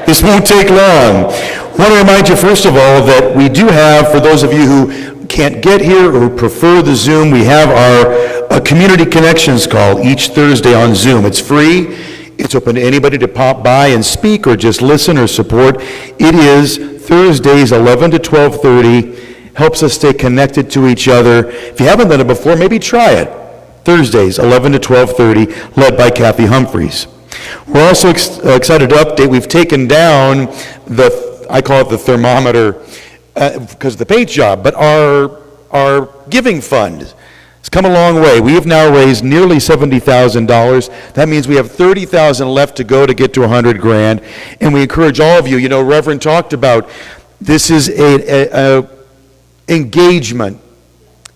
This won't take long. I want to remind you, first of all, that we do have, for those of you who can't get here or prefer the Zoom, we have our Community Connections call each Thursday on Zoom. It's free. It's open to anybody to pop by and speak or just listen or support. It is Thursdays, 11 to 12:30. Helps us stay connected to each other. If you haven't done it before, maybe try it. Thursdays, 11 to 12:30, led by Kathy Humphreys. We're also excited to update. We've taken down I call it the thermometer because of the paint job, but our giving fund has come a long way. We have now raised nearly $70,000. That means we have $30,000 left to go to get to $100,000. And we encourage all of you, Reverend talked about, this is a engagement,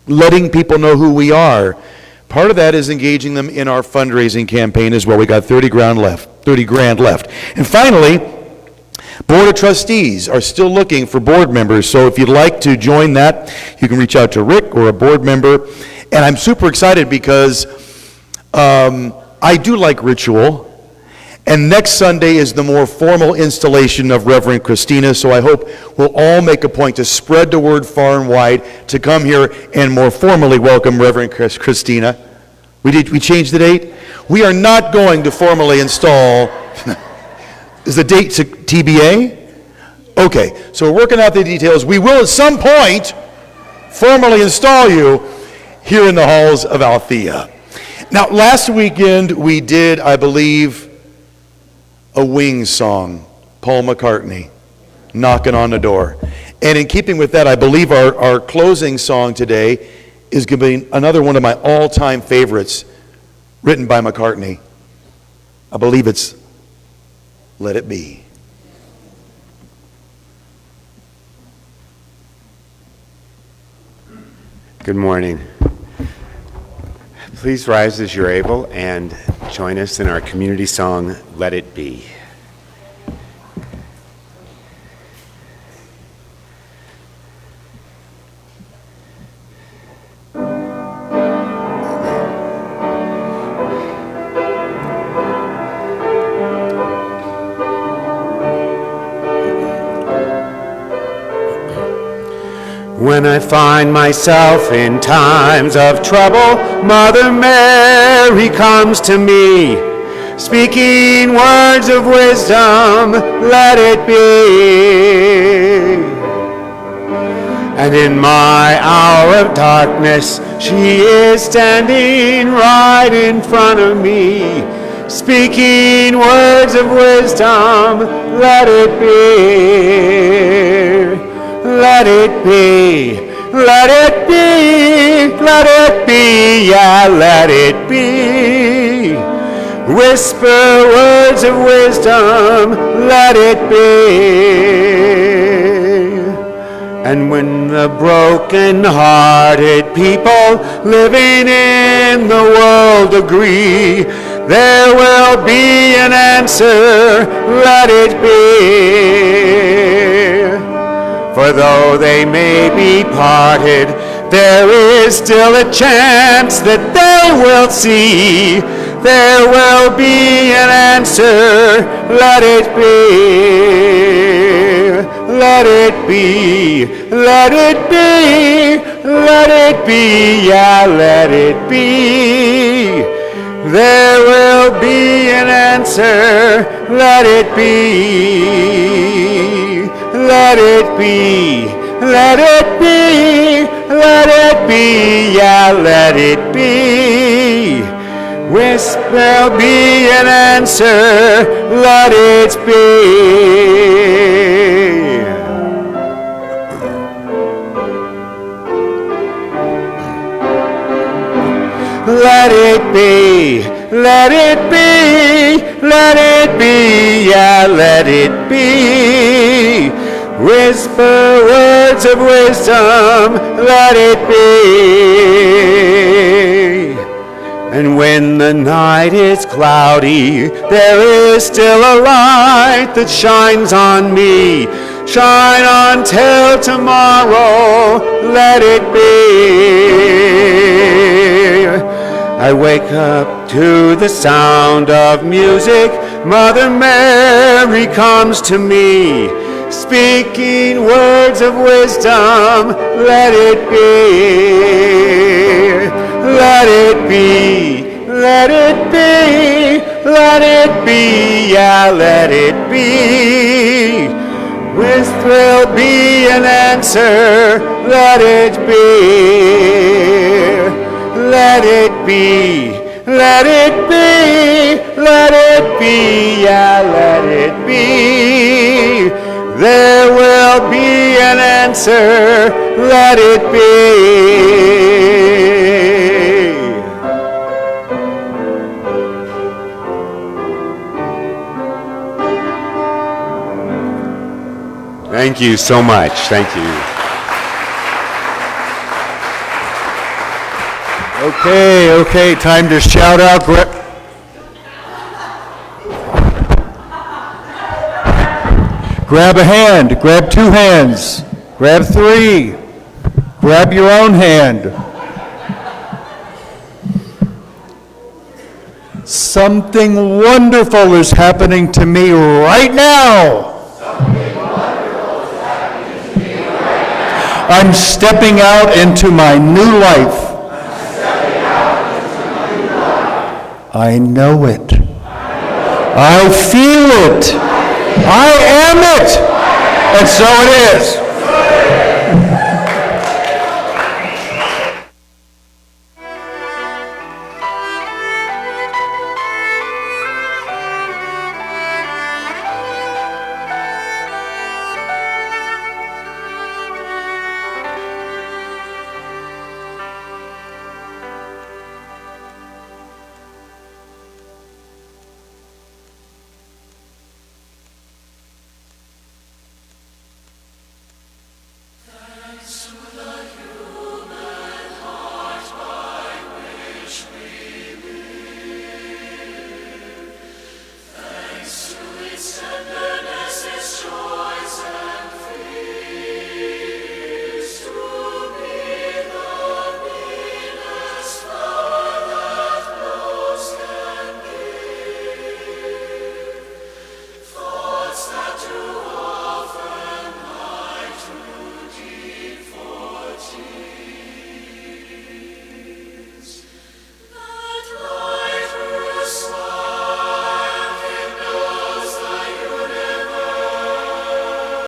letting people know who we are. Part of that is engaging them in our fundraising campaign as well. We got $30,000 left. And finally, Board of Trustees are still looking for board members, so if you'd like to join that, you can reach out to Rick or a board member. And I'm super excited because I do like ritual, and next Sunday is the more formal installation of Reverend Christina, so I hope we'll all make a point to spread the word far and wide to come here and more formally welcome Reverend Christina. We changed the date? We are not going to formally install... Is the date to TBA? Okay, so we're working out the details. We will at some point formally install you here in the halls of Althea. Now, last weekend we did, I believe, a Wings song, Paul McCartney, Knocking on the Door. And in keeping with that, I believe our closing song today is going to be another one of my all-time favorites, written by McCartney. I believe it's Let It Be. Good morning. Please rise as you're able and join us in our community song, Let It Be. When I find myself in times of trouble, Mother Mary comes to me, speaking words of wisdom, let it be. And in my hour of darkness, she is standing right in front of me, speaking words of wisdom, let it be. Let it be, let it be, let it be, yeah, let it be. Whisper words of wisdom, let it be. And when the broken-hearted people living in the world agree, there will be an answer, let it be. For though they may be parted, there is still a chance that they will see. There will be an answer, let it be. Let it be, let it be, let it be, yeah, let it be. There will be an answer, let it be. Let it be, let it be, let it be, yeah, let it be. There'll be an answer, let it be. Let it be, let it be, let it be, yeah, let it be. Whisper words of wisdom, let it be. And when the night is cloudy, there is still a light that shines on me. Shine on till tomorrow, let it be. I wake up to the sound of music. Mother Mary comes to me, speaking words of wisdom, let it be. Let it be, let it be, let it be, yeah, let it be. There'll be an answer, let it be. Let it be, let it be, let it be, yeah, let it be. There will be an answer, let it be. Thank you so much. Thank you. Okay, time to shout out. Grab a hand, grab two hands, grab three, grab your own hand. Something wonderful is happening to me right now. I'm stepping out into my new life. I know it. I feel it. I am it. And so it is.